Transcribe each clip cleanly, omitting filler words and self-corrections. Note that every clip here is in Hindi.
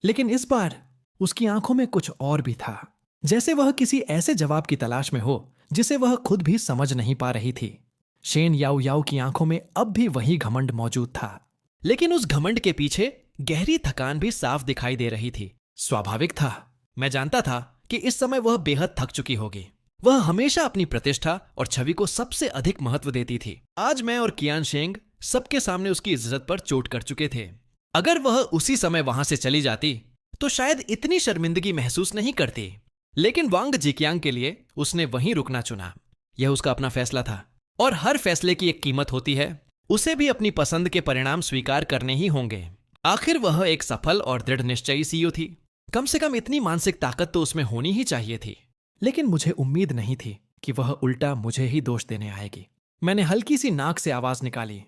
लेकिन इस बार उसकी आंखों में कुछ और भी था, जैसे वह किसी ऐसे जवाब की तलाश में हो जिसे वह खुद भी समझ नहीं पा रही थी। शेन याओ याओ की आंखों में अब भी वही घमंड मौजूद था, लेकिन उस घमंड के पीछे गहरी थकान भी साफ दिखाई दे रही थी। स्वाभाविक था, मैं जानता था कि इस समय वह बेहद थक चुकी होगी। वह हमेशा अपनी प्रतिष्ठा और छवि को सबसे अधिक महत्व देती थी। आज मैं और कियान शेंग सबके सामने उसकी इज्जत पर चोट कर चुके थे। अगर वह उसी समय वहां से चली जाती तो शायद इतनी शर्मिंदगी महसूस नहीं करती, लेकिन वांग जिक्यांग के लिए उसने वहीं रुकना चुना। यह उसका अपना फैसला था और हर फैसले की एक कीमत होती है। उसे भी अपनी पसंद के परिणाम स्वीकार करने ही होंगे। आखिर वह एक सफल और दृढ़ निश्चयी सीईओ थी। कम से कम इतनी मानसिक ताकत तो उसमें होनी ही चाहिए थी। लेकिन मुझे उम्मीद नहीं थी कि वह उल्टा मुझे ही दोष देने आएगी। मैंने हल्की सी नाक से आवाज निकाली,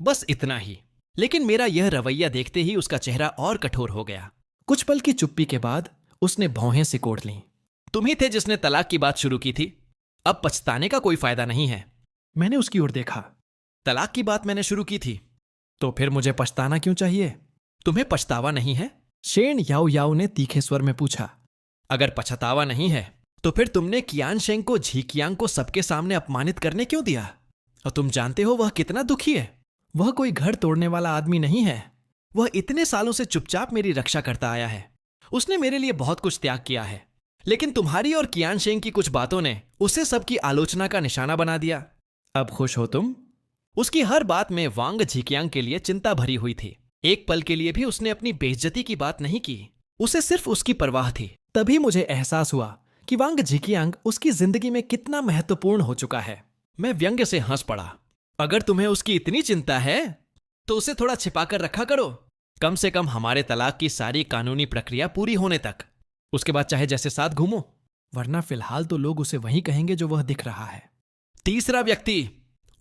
बस इतना ही। लेकिन मेरा यह रवैया देखते ही उसका चेहरा और कठोर हो गया। कुछ पल की चुप्पी के बाद उसने भौहें सिकोड़ लीं। तुम ही थे जिसने तलाक की बात शुरू की थी। अब पछताने का कोई फायदा नहीं है। मैंने उसकी ओर देखा। तलाक की बात मैंने शुरू की थी, तो फिर मुझे पछताना क्यों चाहिए? तुम्हें पछतावा नहीं है? शेन याओ याओ ने तीखे स्वर में पूछा। अगर पछतावा नहीं है तो फिर तुमने कियान शेंग को झीकियांग को सबके सामने अपमानित करने क्यों दिया? और तुम जानते हो वह कितना दुखी है। वह कोई घर तोड़ने वाला आदमी नहीं है। वह इतने सालों से चुपचाप मेरी रक्षा करता आया है। उसने मेरे लिए बहुत कुछ त्याग किया है, लेकिन तुम्हारी और कियान शेंग की कुछ बातों ने उसे सबकी आलोचना का निशाना बना दिया। अब खुश हो तुम? उसकी हर बात में वांग झिकियांग के लिए चिंता भरी हुई थी। एक पल के लिए भी उसने अपनी बेइज्जती की बात नहीं की। उसे सिर्फ उसकी परवाह थी। तभी मुझे एहसास हुआ कि वांग झिकियांग उसकी जिंदगी में कितना महत्वपूर्ण हो चुका है। मैं व्यंग्य से हंस पड़ा। अगर तुम्हें उसकी इतनी चिंता है तो उसे थोड़ा छिपाकर रखा करो, कम से कम हमारे तलाक की सारी कानूनी प्रक्रिया पूरी होने तक। उसके बाद चाहे जैसे साथ घूमो, वरना फिलहाल तो लोग उसे वही कहेंगे जो वह दिख रहा है। तीसरा व्यक्ति,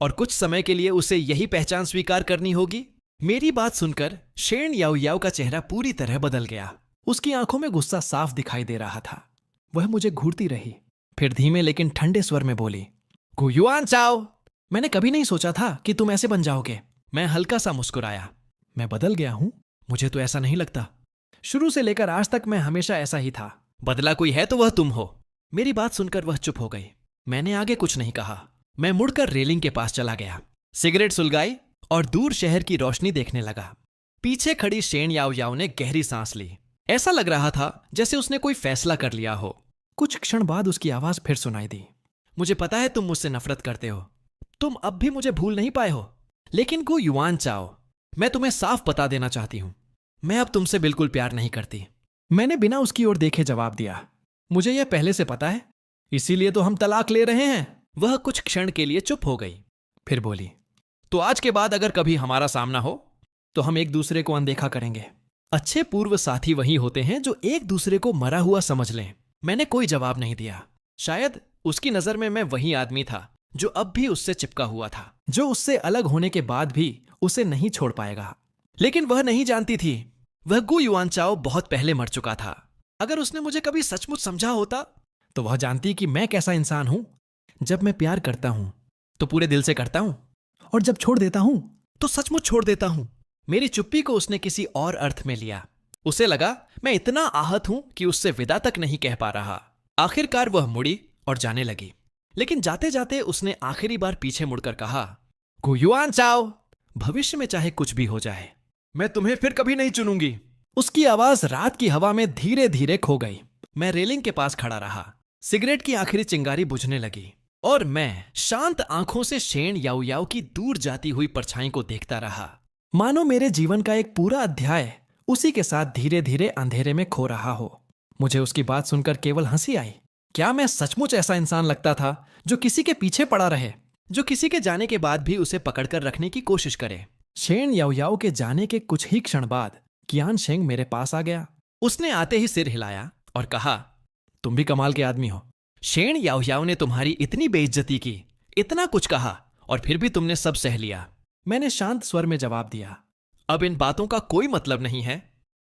और कुछ समय के लिए उसे यही पहचान स्वीकार करनी होगी। मेरी बात सुनकर शेन याओ याओ का चेहरा पूरी तरह बदल गया। उसकी आंखों में गुस्सा साफ दिखाई दे रहा था। वह मुझे घूरती रही, फिर धीमे लेकिन ठंडे स्वर में बोली, गुयुआन चाओ, मैंने कभी नहीं सोचा था कि तुम ऐसे बन जाओगे। मैं हल्का सा मुस्कुराया। मैं बदल गया हूं? मुझे तो ऐसा नहीं लगता। शुरू से लेकर आज तक मैं हमेशा ऐसा ही था। बदला कोई है तो वह तुम हो। मेरी बात सुनकर वह चुप हो गई। मैंने आगे कुछ नहीं कहा। मैं मुड़कर रेलिंग के पास चला गया, सिगरेट सुलगाई और दूर शहर की रोशनी देखने लगा। पीछे खड़ी शेन याओ याओ ने गहरी सांस ली। ऐसा लग रहा था जैसे उसने कोई फैसला कर लिया हो। कुछ क्षण बाद उसकी आवाज फिर सुनाई दी। मुझे पता है तुम मुझसे नफरत करते हो। तुम अब भी मुझे भूल नहीं पाए हो। लेकिन गुयुआन चाओ, मैं तुम्हें साफ बता देना चाहती हूं, मैं अब तुमसे बिल्कुल प्यार नहीं करती। मैंने बिना उसकी ओर देखे जवाब दिया। मुझे यह पहले से पता है, इसीलिए तो हम तलाक ले रहे हैं। वह कुछ क्षण के लिए चुप हो गई, फिर बोली, तो आज के बाद अगर कभी हमारा सामना हो तो हम एक दूसरे को अनदेखा करेंगे। अच्छे पूर्व साथी वही होते हैं जो एक दूसरे को मरा हुआ समझ लें। मैंने कोई जवाब नहीं दिया। शायद उसकी नजर में मैं वही आदमी था जो अब भी उससे चिपका हुआ था, जो उससे अलग होने के बाद भी उसे नहीं छोड़ पाएगा। लेकिन वह नहीं जानती थी, वह गुयुआन चाओ बहुत पहले मर चुका था। अगर उसने मुझे कभी सचमुच समझा होता तो वह जानती कि मैं कैसा इंसान हूं। जब मैं प्यार करता हूं तो पूरे दिल से करता हूं, और जब छोड़ देता हूं तो सचमुच छोड़ देता हूं। मेरी चुप्पी को उसने किसी और अर्थ में लिया। उसे लगा मैं इतना आहत हूं कि उससे विदा तक नहीं कह पा रहा। आखिरकार वह मुड़ी और जाने लगी। लेकिन जाते जाते उसने आखिरी बार पीछे मुड़कर कहा, गुयुआन चाओ, भविष्य में चाहे कुछ भी हो जाए, मैं तुम्हें फिर कभी नहीं चुनूंगी। उसकी आवाज रात की हवा में धीरे धीरे खो गई। मैं रेलिंग के पास खड़ा रहा। सिगरेट की आखिरी चिंगारी बुझने लगी और मैं शांत आंखों से शेन याओ याओ की दूर जाती हुई परछाई को देखता रहा, मानो मेरे जीवन का एक पूरा अध्याय उसी के साथ धीरे धीरे अंधेरे में खो रहा हो। मुझे उसकी बात सुनकर केवल हंसी आई। क्या मैं सचमुच ऐसा इंसान लगता था जो किसी के पीछे पड़ा रहे, जो किसी के जाने के बाद भी उसे पकड़कर रखने की कोशिश करे? शेन याओ याओ के जाने के कुछ ही क्षण बाद कियान शेंग मेरे पास आ गया। उसने आते ही सिर हिलाया और कहा, तुम भी कमाल के आदमी हो। शेन याओ याओ ने तुम्हारी इतनी बेइज्जती की, इतना कुछ कहा, और फिर भी तुमने सब सह लिया। मैंने शांत स्वर में जवाब दिया, अब इन बातों का कोई मतलब नहीं है।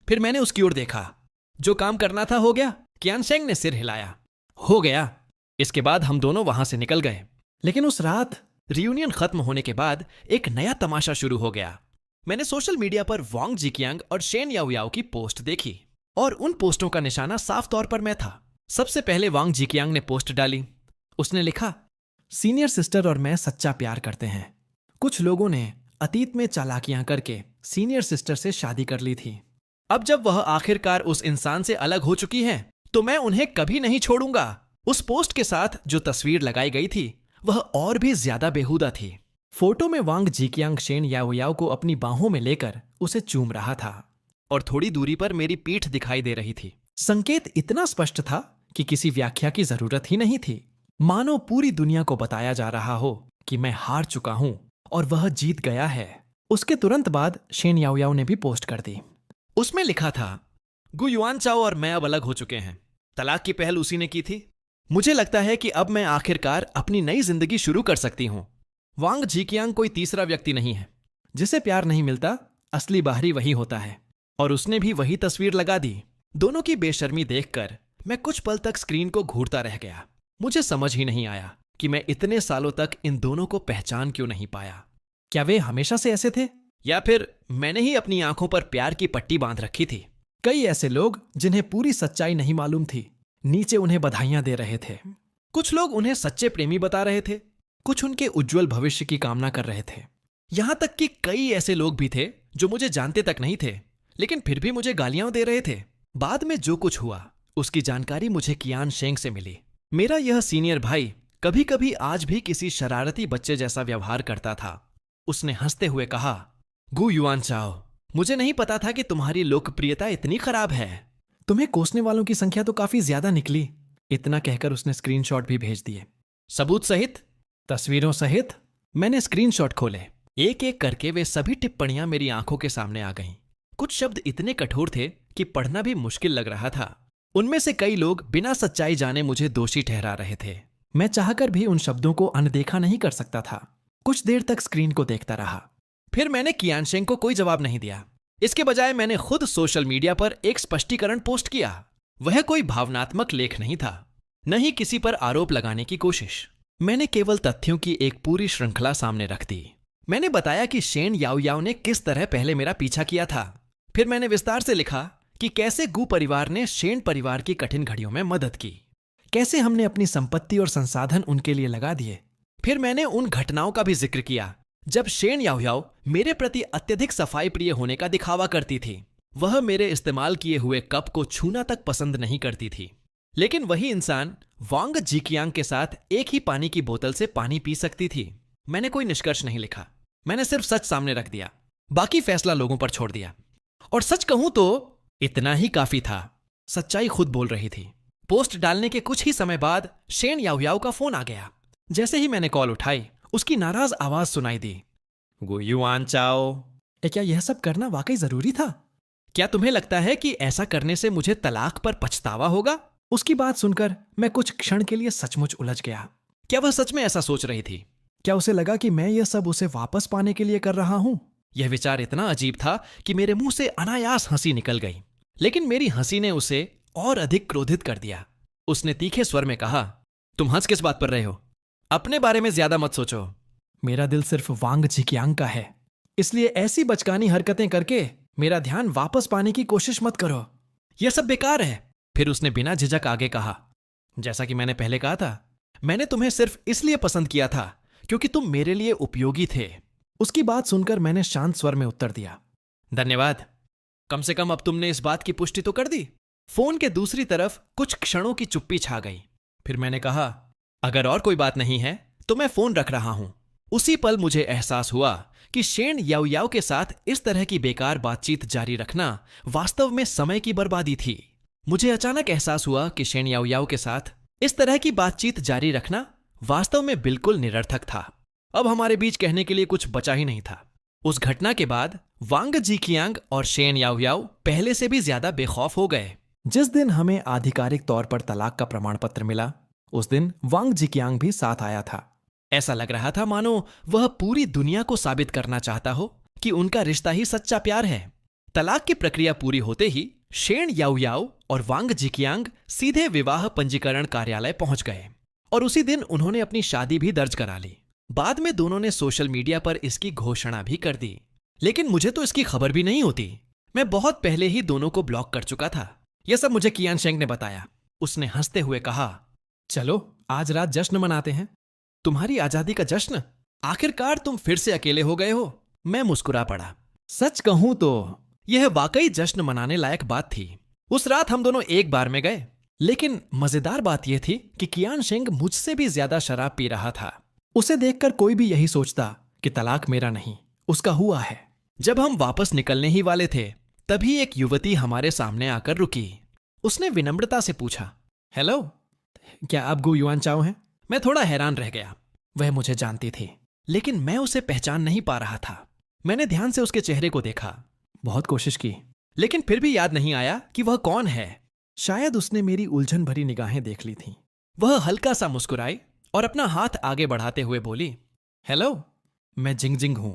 फिर मैंने उसकी ओर देखा। जो काम करना था हो गया। कियान शेंग ने सिर हिलाया। हो गया। इसके बाद हम दोनों वहां से निकल गए। लेकिन उस रात रियूनियन खत्म होने के बाद एक नया तमाशा शुरू हो गया। मैंने सोशल मीडिया पर वांग जिकियांग और शेन याओयाओ की पोस्ट देखी और उन पोस्टों का निशाना साफ तौर पर मैं था। सबसे पहले वांग जिकियांग ने पोस्ट डाली। उसने लिखा, सीनियर सिस्टर और मैं सच्चा प्यार करते हैं। कुछ लोगों ने अतीत में चालाकियां करके सीनियर सिस्टर से शादी कर ली थी। अब जब वह आखिरकार उस इंसान से अलग हो चुकी हैं, तो मैं उन्हें कभी नहीं छोड़ूंगा। उस पोस्ट के साथ जो तस्वीर लगाई गई थी वह और भी ज्यादा बेहुदा थी। फोटो में वांग जिकियांग शेन याओयाओ को अपनी बाहों में लेकर उसे चूम रहा था और थोड़ी दूरी पर मेरी पीठ दिखाई दे रही थी। संकेत इतना स्पष्ट था कि किसी व्याख्या की जरूरत ही नहीं थी। मानो पूरी दुनिया को बताया जा रहा हो कि मैं हार चुका हूं और वह जीत गया है। उसके तुरंत बाद शेन याओयाओ ने भी पोस्ट कर दी। उसमें लिखा था, गु युआन चाओ और मैं अब अलग हो चुके हैं। तलाक की पहल उसी ने की थी। मुझे लगता है कि अब मैं आखिरकार अपनी नई जिंदगी शुरू कर सकती हूं। वांग जिकियांग कोई तीसरा व्यक्ति नहीं है। जिसे प्यार नहीं मिलता, असली बाहरी वही होता है। और उसने भी वही तस्वीर लगा दी। दोनों की बेशर्मी देखकर मैं कुछ पल तक स्क्रीन को घूरता रह गया। मुझे समझ ही नहीं आया कि मैं इतने सालों तक इन दोनों को पहचान क्यों नहीं पाया। क्या वे हमेशा से ऐसे थे, या फिर मैंने ही अपनी आंखों पर प्यार की पट्टी बांध रखी थी। कई ऐसे लोग जिन्हें पूरी सच्चाई नहीं मालूम थी, नीचे उन्हें बधाइयां दे रहे थे। कुछ लोग उन्हें सच्चे प्रेमी बता रहे थे, कुछ उनके उज्जवल भविष्य की कामना कर रहे थे। यहां तक कि कई ऐसे लोग भी थे जो मुझे जानते तक नहीं थे, लेकिन फिर भी मुझे गालियां दे रहे थे। बाद में जो कुछ हुआ उसकी जानकारी मुझे कियान शेंग से मिली। मेरा यह सीनियर भाई कभी कभी आज भी किसी शरारती बच्चे जैसा व्यवहार करता था। उसने हंसते हुए कहा, गु युआन चाओ, मुझे नहीं पता था कि तुम्हारी लोकप्रियता इतनी खराब है। तुम्हें कोसने वालों की संख्या तो काफी ज्यादा निकली। इतना कहकर उसने स्क्रीनशॉट भी भेज दिए, सबूत सहित, तस्वीरों सहित। मैंने स्क्रीनशॉट खोले। एक एक करके वे सभी टिप्पणियां मेरी आंखों के सामने आ गईं। कुछ शब्द इतने कठोर थे कि पढ़ना भी मुश्किल लग रहा था। उनमें से कई लोग बिना सच्चाई जाने मुझे दोषी ठहरा रहे थे। मैं चाहकर भी उन शब्दों को अनदेखा नहीं कर सकता था। कुछ देर तक स्क्रीन को देखता रहा। फिर मैंने कियान शेंग को कोई जवाब नहीं दिया। इसके बजाय मैंने खुद सोशल मीडिया पर एक स्पष्टीकरण पोस्ट किया। वह कोई भावनात्मक लेख नहीं था, न ही किसी पर आरोप लगाने की कोशिश। मैंने केवल तथ्यों की एक पूरी श्रृंखला सामने रख दी। मैंने बताया कि शेन याओयाओ ने किस तरह पहले मेरा पीछा किया था। फिर मैंने विस्तार से लिखा कि कैसे गु परिवार ने शेन परिवार की कठिन घड़ियों में मदद की, कैसे हमने अपनी संपत्ति और संसाधन उनके लिए लगा दिए। फिर मैंने उन घटनाओं का भी जिक्र किया जब शेन याओयाओ मेरे प्रति अत्यधिक सफाई प्रिय होने का दिखावा करती थी। वह मेरे इस्तेमाल किए हुए कप को छूना तक पसंद नहीं करती थी, लेकिन वही इंसान वांग जिकियांग के साथ एक ही पानी की बोतल से पानी पी सकती थी। मैंने कोई निष्कर्ष नहीं लिखा, मैंने सिर्फ सच सामने रख दिया। बाकी फैसला लोगों पर छोड़ दिया। और सच कहूं तो इतना ही काफी था। सच्चाई खुद बोल रही थी। पोस्ट डालने के कुछ ही समय बाद शेन याओयाओ का फोन आ गया। जैसे ही मैंने कॉल उठाई, उसकी नाराज आवाज सुनाई दी, गु युआन चाओ, क्या यह सब करना वाकई जरूरी था? क्या तुम्हें लगता है कि ऐसा करने से मुझे तलाक पर पछतावा होगा? उसकी बात सुनकर मैं कुछ क्षण के लिए सचमुच उलझ गया। क्या वह सच में ऐसा सोच रही थी? क्या उसे लगा कि मैं यह सब उसे वापस पाने के लिए कर रहा हूं? यह विचार इतना अजीब था कि मेरे मुंह से अनायास हंसी निकल गई, लेकिन मेरी हंसी ने उसे और अधिक क्रोधित कर दिया। उसने तीखे स्वर में कहा, तुम हंस किस बात पर रहे हो? अपने बारे में ज्यादा मत सोचो। मेरा दिल सिर्फ वांग जिकियांग का है, इसलिए ऐसी बचकानी हरकतें करके मेरा ध्यान वापस पाने की कोशिश मत करो। यह सब बेकार है। फिर उसने बिना झिझक आगे कहा, जैसा कि मैंने पहले कहा था, मैंने तुम्हें सिर्फ इसलिए पसंद किया था क्योंकि तुम मेरे लिए उपयोगी थे। उसकी बात सुनकर मैंने शांत स्वर में उत्तर दिया, धन्यवाद। कम से कम अब तुमने इस बात की पुष्टि तो कर दी। फोन के दूसरी तरफ कुछ क्षणों की चुप्पी छा गई। फिर मैंने कहा, अगर और कोई बात नहीं है तो मैं फोन रख रहा हूं। उसी पल मुझे एहसास हुआ कि शेन याओयाओ के साथ इस तरह की बेकार बातचीत जारी रखना वास्तव में समय की बर्बादी थी। मुझे अचानक एहसास हुआ कि शेन याओयाओ के साथ इस तरह की बातचीत जारी रखना वास्तव में बिल्कुल निरर्थक था। अब हमारे बीच कहने के लिए कुछ बचा ही नहीं था। उस घटना के बाद वांग जिकियांग और शेन याओयाओ पहले से भी ज्यादा बेखौफ हो गए। जिस दिन हमें आधिकारिक तौर पर तलाक का प्रमाण पत्र मिला, उस दिन वांग जिकियांग भी साथ आया था। ऐसा लग रहा था मानो वह पूरी दुनिया को साबित करना चाहता हो कि उनका रिश्ता ही सच्चा प्यार है। तलाक की प्रक्रिया पूरी होते ही शेन याओयाओ और वांग जिकियांग सीधे विवाह पंजीकरण कार्यालय पहुंच गए और उसी दिन उन्होंने अपनी शादी भी दर्ज करा ली। बाद में दोनों ने सोशल मीडिया पर इसकी घोषणा भी कर दी। लेकिन मुझे तो इसकी खबर भी नहीं होती। मैं बहुत पहले ही दोनों को ब्लॉक कर चुका था। यह सब मुझे कियान शेंग ने बताया। उसने हंसते हुए कहा, चलो आज रात जश्न मनाते हैं। तुम्हारी आजादी का जश्न? आखिरकार तुम फिर से अकेले हो गए हो। मैं मुस्कुरा पड़ा। सच कहूं तो यह वाकई जश्न मनाने लायक बात थी। उस रात हम दोनों एक बार में गए, लेकिन मजेदार बात यह थी कि कियान शेंग मुझसे भी ज्यादा शराब पी रहा था। उसे देखकर कोई भी यही सोचता कि तलाक मेरा नहीं, उसका हुआ है। जब हम वापस निकलने ही वाले थे, तभी एक युवती हमारे सामने आकर रुकी। उसने विनम्रता से पूछा, हेलो, क्या आप गु युआन चाओ हैं? मैं थोड़ा हैरान रह गया। वह मुझे जानती थी, लेकिन मैं उसे पहचान नहीं पा रहा था। मैंने ध्यान से उसके चेहरे को देखा, बहुत कोशिश की, लेकिन फिर भी याद नहीं आया कि वह कौन है। शायद उसने मेरी उलझन भरी निगाहें देख ली थीं। वह हल्का सा मुस्कुराई और अपना हाथ आगे बढ़ाते हुए बोली, हेलो, मैं जिंग जिंग हूं,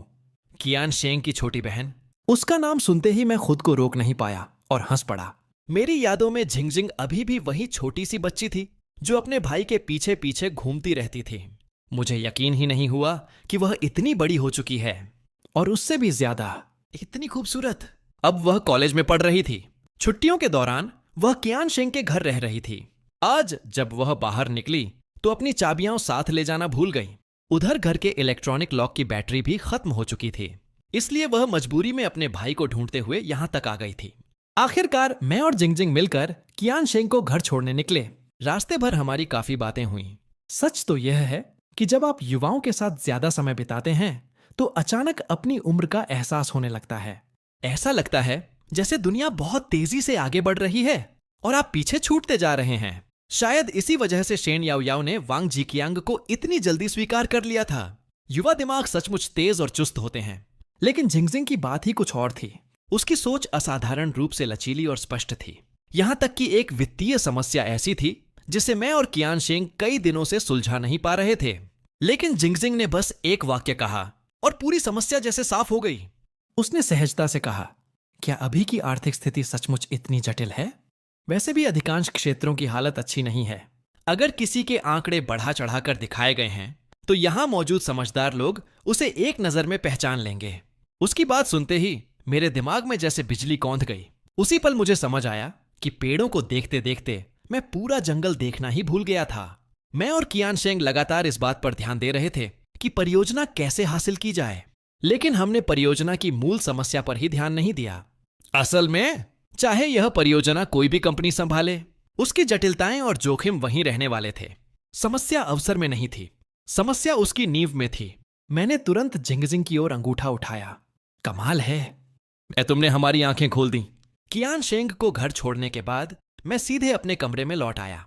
कियान शेंग की छोटी बहन। उसका नाम सुनते ही मैं खुद को रोक नहीं पाया और हंस पड़ा। मेरी यादों में झिंगजिंग अभी भी वही छोटी सी बच्ची थी जो अपने भाई के पीछे पीछे घूमती रहती थी। मुझे यकीन ही नहीं हुआ कि वह इतनी बड़ी हो चुकी है, और उससे भी ज्यादा इतनी खूबसूरत। अब वह कॉलेज में पढ़ रही थी। छुट्टियों के दौरान वह कियान शेंग के घर रह रही थी। आज जब वह बाहर निकली तो अपनी चाबियां साथ ले जाना भूल गई। उधर घर के इलेक्ट्रॉनिक लॉक की बैटरी भी खत्म हो चुकी थी, इसलिए वह मजबूरी में अपने भाई को ढूंढते हुए यहां तक आ गई थी। आखिरकार मैं और जिंगजिंग मिलकर कियान शेंग को घर छोड़ने निकले। रास्ते भर हमारी काफी बातें हुईं। सच तो यह है कि जब आप युवाओं के साथ ज्यादा समय बिताते हैं तो अचानक अपनी उम्र का एहसास होने लगता है। ऐसा लगता है जैसे दुनिया बहुत तेजी से आगे बढ़ रही है और आप पीछे छूटते जा रहे हैं। शायद इसी वजह से शेन याओ याओ ने वांग जीकियांग को इतनी जल्दी स्वीकार कर लिया था। युवा दिमाग सचमुच तेज और चुस्त होते हैं। लेकिन जिंगजिंग की बात ही कुछ और थी। उसकी सोच असाधारण रूप से लचीली और स्पष्ट थी। यहां तक कि एक वित्तीय समस्या ऐसी थी जिसे मैं और कियान शेंग कई दिनों से सुलझा नहीं पा रहे थे। लेकिन जिंगजिंग ने बस एक वाक्य कहा और पूरी समस्या जैसे साफ हो गई। उसने सहजता से कहा, क्या अभी की आर्थिक स्थिति सचमुच इतनी जटिल है? वैसे भी अधिकांश क्षेत्रों की हालत अच्छी नहीं है। अगर किसी के आंकड़े बढ़ा चढ़ाकर दिखाए गए हैं तो यहां मौजूद समझदार लोग उसे एक नजर में पहचान लेंगे। उसकी बात सुनते ही मेरे दिमाग में जैसे बिजली कौंध गई। उसी पल मुझे समझ आया कि पेड़ों को देखते देखते मैं पूरा जंगल देखना ही भूल गया था। मैं और कियान शेंग लगातार इस बात पर ध्यान दे रहे थे कि परियोजना कैसे हासिल की जाए, लेकिन हमने परियोजना की मूल समस्या पर ही ध्यान नहीं दिया। असल में चाहे यह परियोजना कोई भी कंपनी संभाले, उसकी जटिलताएं और जोखिम वहीं रहने वाले थे। समस्या अवसर में नहीं थी, समस्या उसकी नींव में थी। मैंने तुरंत जिंगजिंग की ओर अंगूठा उठाया। कमाल है, तुमने हमारी आंखें खोल दी। कियान शेंग को घर छोड़ने के बाद मैं सीधे अपने कमरे में लौट आया।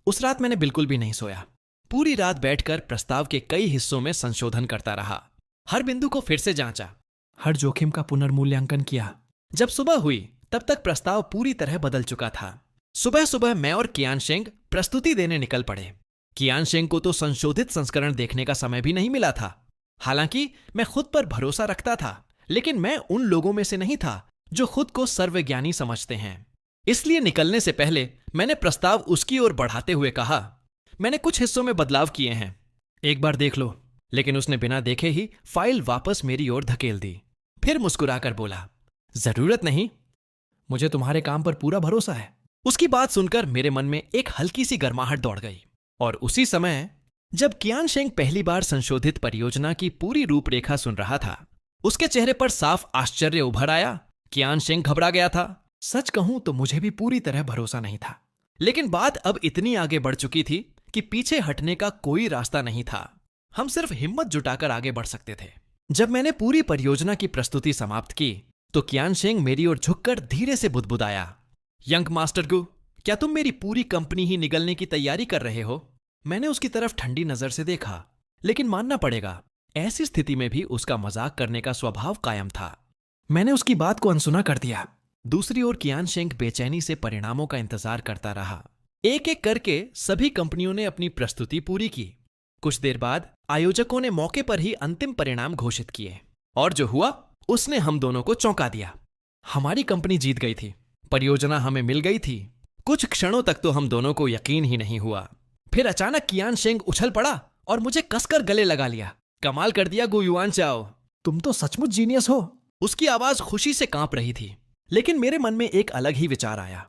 उस रात मैंने बिल्कुल भी नहीं सोया। पूरी रात बैठकर प्रस्ताव के कई हिस्सों में संशोधन करता रहा। हर बिंदु को फिर से जांचा, हर जोखिम का पुनर्मूल्यांकन किया। जब सुबह हुई तब तक प्रस्ताव पूरी तरह बदल चुका था। सुबह सुबह मैं और कियान शेंग प्रस्तुति देने निकल पड़े। कियान शेंग को तो संशोधित संस्करण देखने का समय भी नहीं मिला था। हालांकि मैं खुद पर भरोसा रखता था, लेकिन मैं उन लोगों में से नहीं था जो खुद को सर्वज्ञानी समझते हैं। इसलिए निकलने से पहले मैंने प्रस्ताव उसकी ओर बढ़ाते हुए कहा, मैंने कुछ हिस्सों में बदलाव किए हैं, एक बार देख लो। लेकिन उसने बिना देखे ही फाइल वापस मेरी ओर धकेल दी। फिर मुस्कुराकर बोला, जरूरत नहीं, मुझे तुम्हारे काम पर पूरा भरोसा है। उसकी बात सुनकर मेरे मन में एक हल्की सी गर्माहट दौड़ गई। और उसी समय जब कियान शेंग पहली बार संशोधित परियोजना की पूरी रूपरेखा सुन रहा था, उसके चेहरे पर साफ आश्चर्य उभर आया। कियान शेंग घबरा गया था। सच कहूं तो मुझे भी पूरी तरह भरोसा नहीं था, लेकिन बात अब इतनी आगे बढ़ चुकी थी कि पीछे हटने का कोई रास्ता नहीं था। हम सिर्फ हिम्मत जुटाकर आगे बढ़ सकते थे। जब मैंने पूरी परियोजना की प्रस्तुति समाप्त की तो कियान शेंग मेरी ओर झुककर धीरे से बुदबुदाया, यंग मास्टर गु, क्या तुम मेरी पूरी कंपनी ही निगलने की तैयारी कर रहे हो? मैंने उसकी तरफ ठंडी नजर से देखा, लेकिन मानना पड़ेगा ऐसी स्थिति में भी उसका मजाक करने का स्वभाव कायम था। मैंने उसकी बात को अनसुना कर दिया। दूसरी ओर कियान शेंग बेचैनी से परिणामों का इंतजार करता रहा। एक एक करके सभी कंपनियों ने अपनी प्रस्तुति पूरी की। कुछ देर बाद आयोजकों ने मौके पर ही अंतिम परिणाम घोषित किए, और जो हुआ उसने हम दोनों को चौंका दिया। हमारी कंपनी जीत गई थी, परियोजना हमें मिल गई थी। कुछ क्षणों तक तो हम दोनों को यकीन ही नहीं हुआ। फिर अचानक कियान शेंग उछल पड़ा और मुझे कसकर गले लगा लिया। कमाल कर दिया गु युआन चाओ, तुम तो सचमुच जीनियस हो। उसकी आवाज खुशी से कांप रही थी, लेकिन मेरे मन में एक अलग ही विचार आया।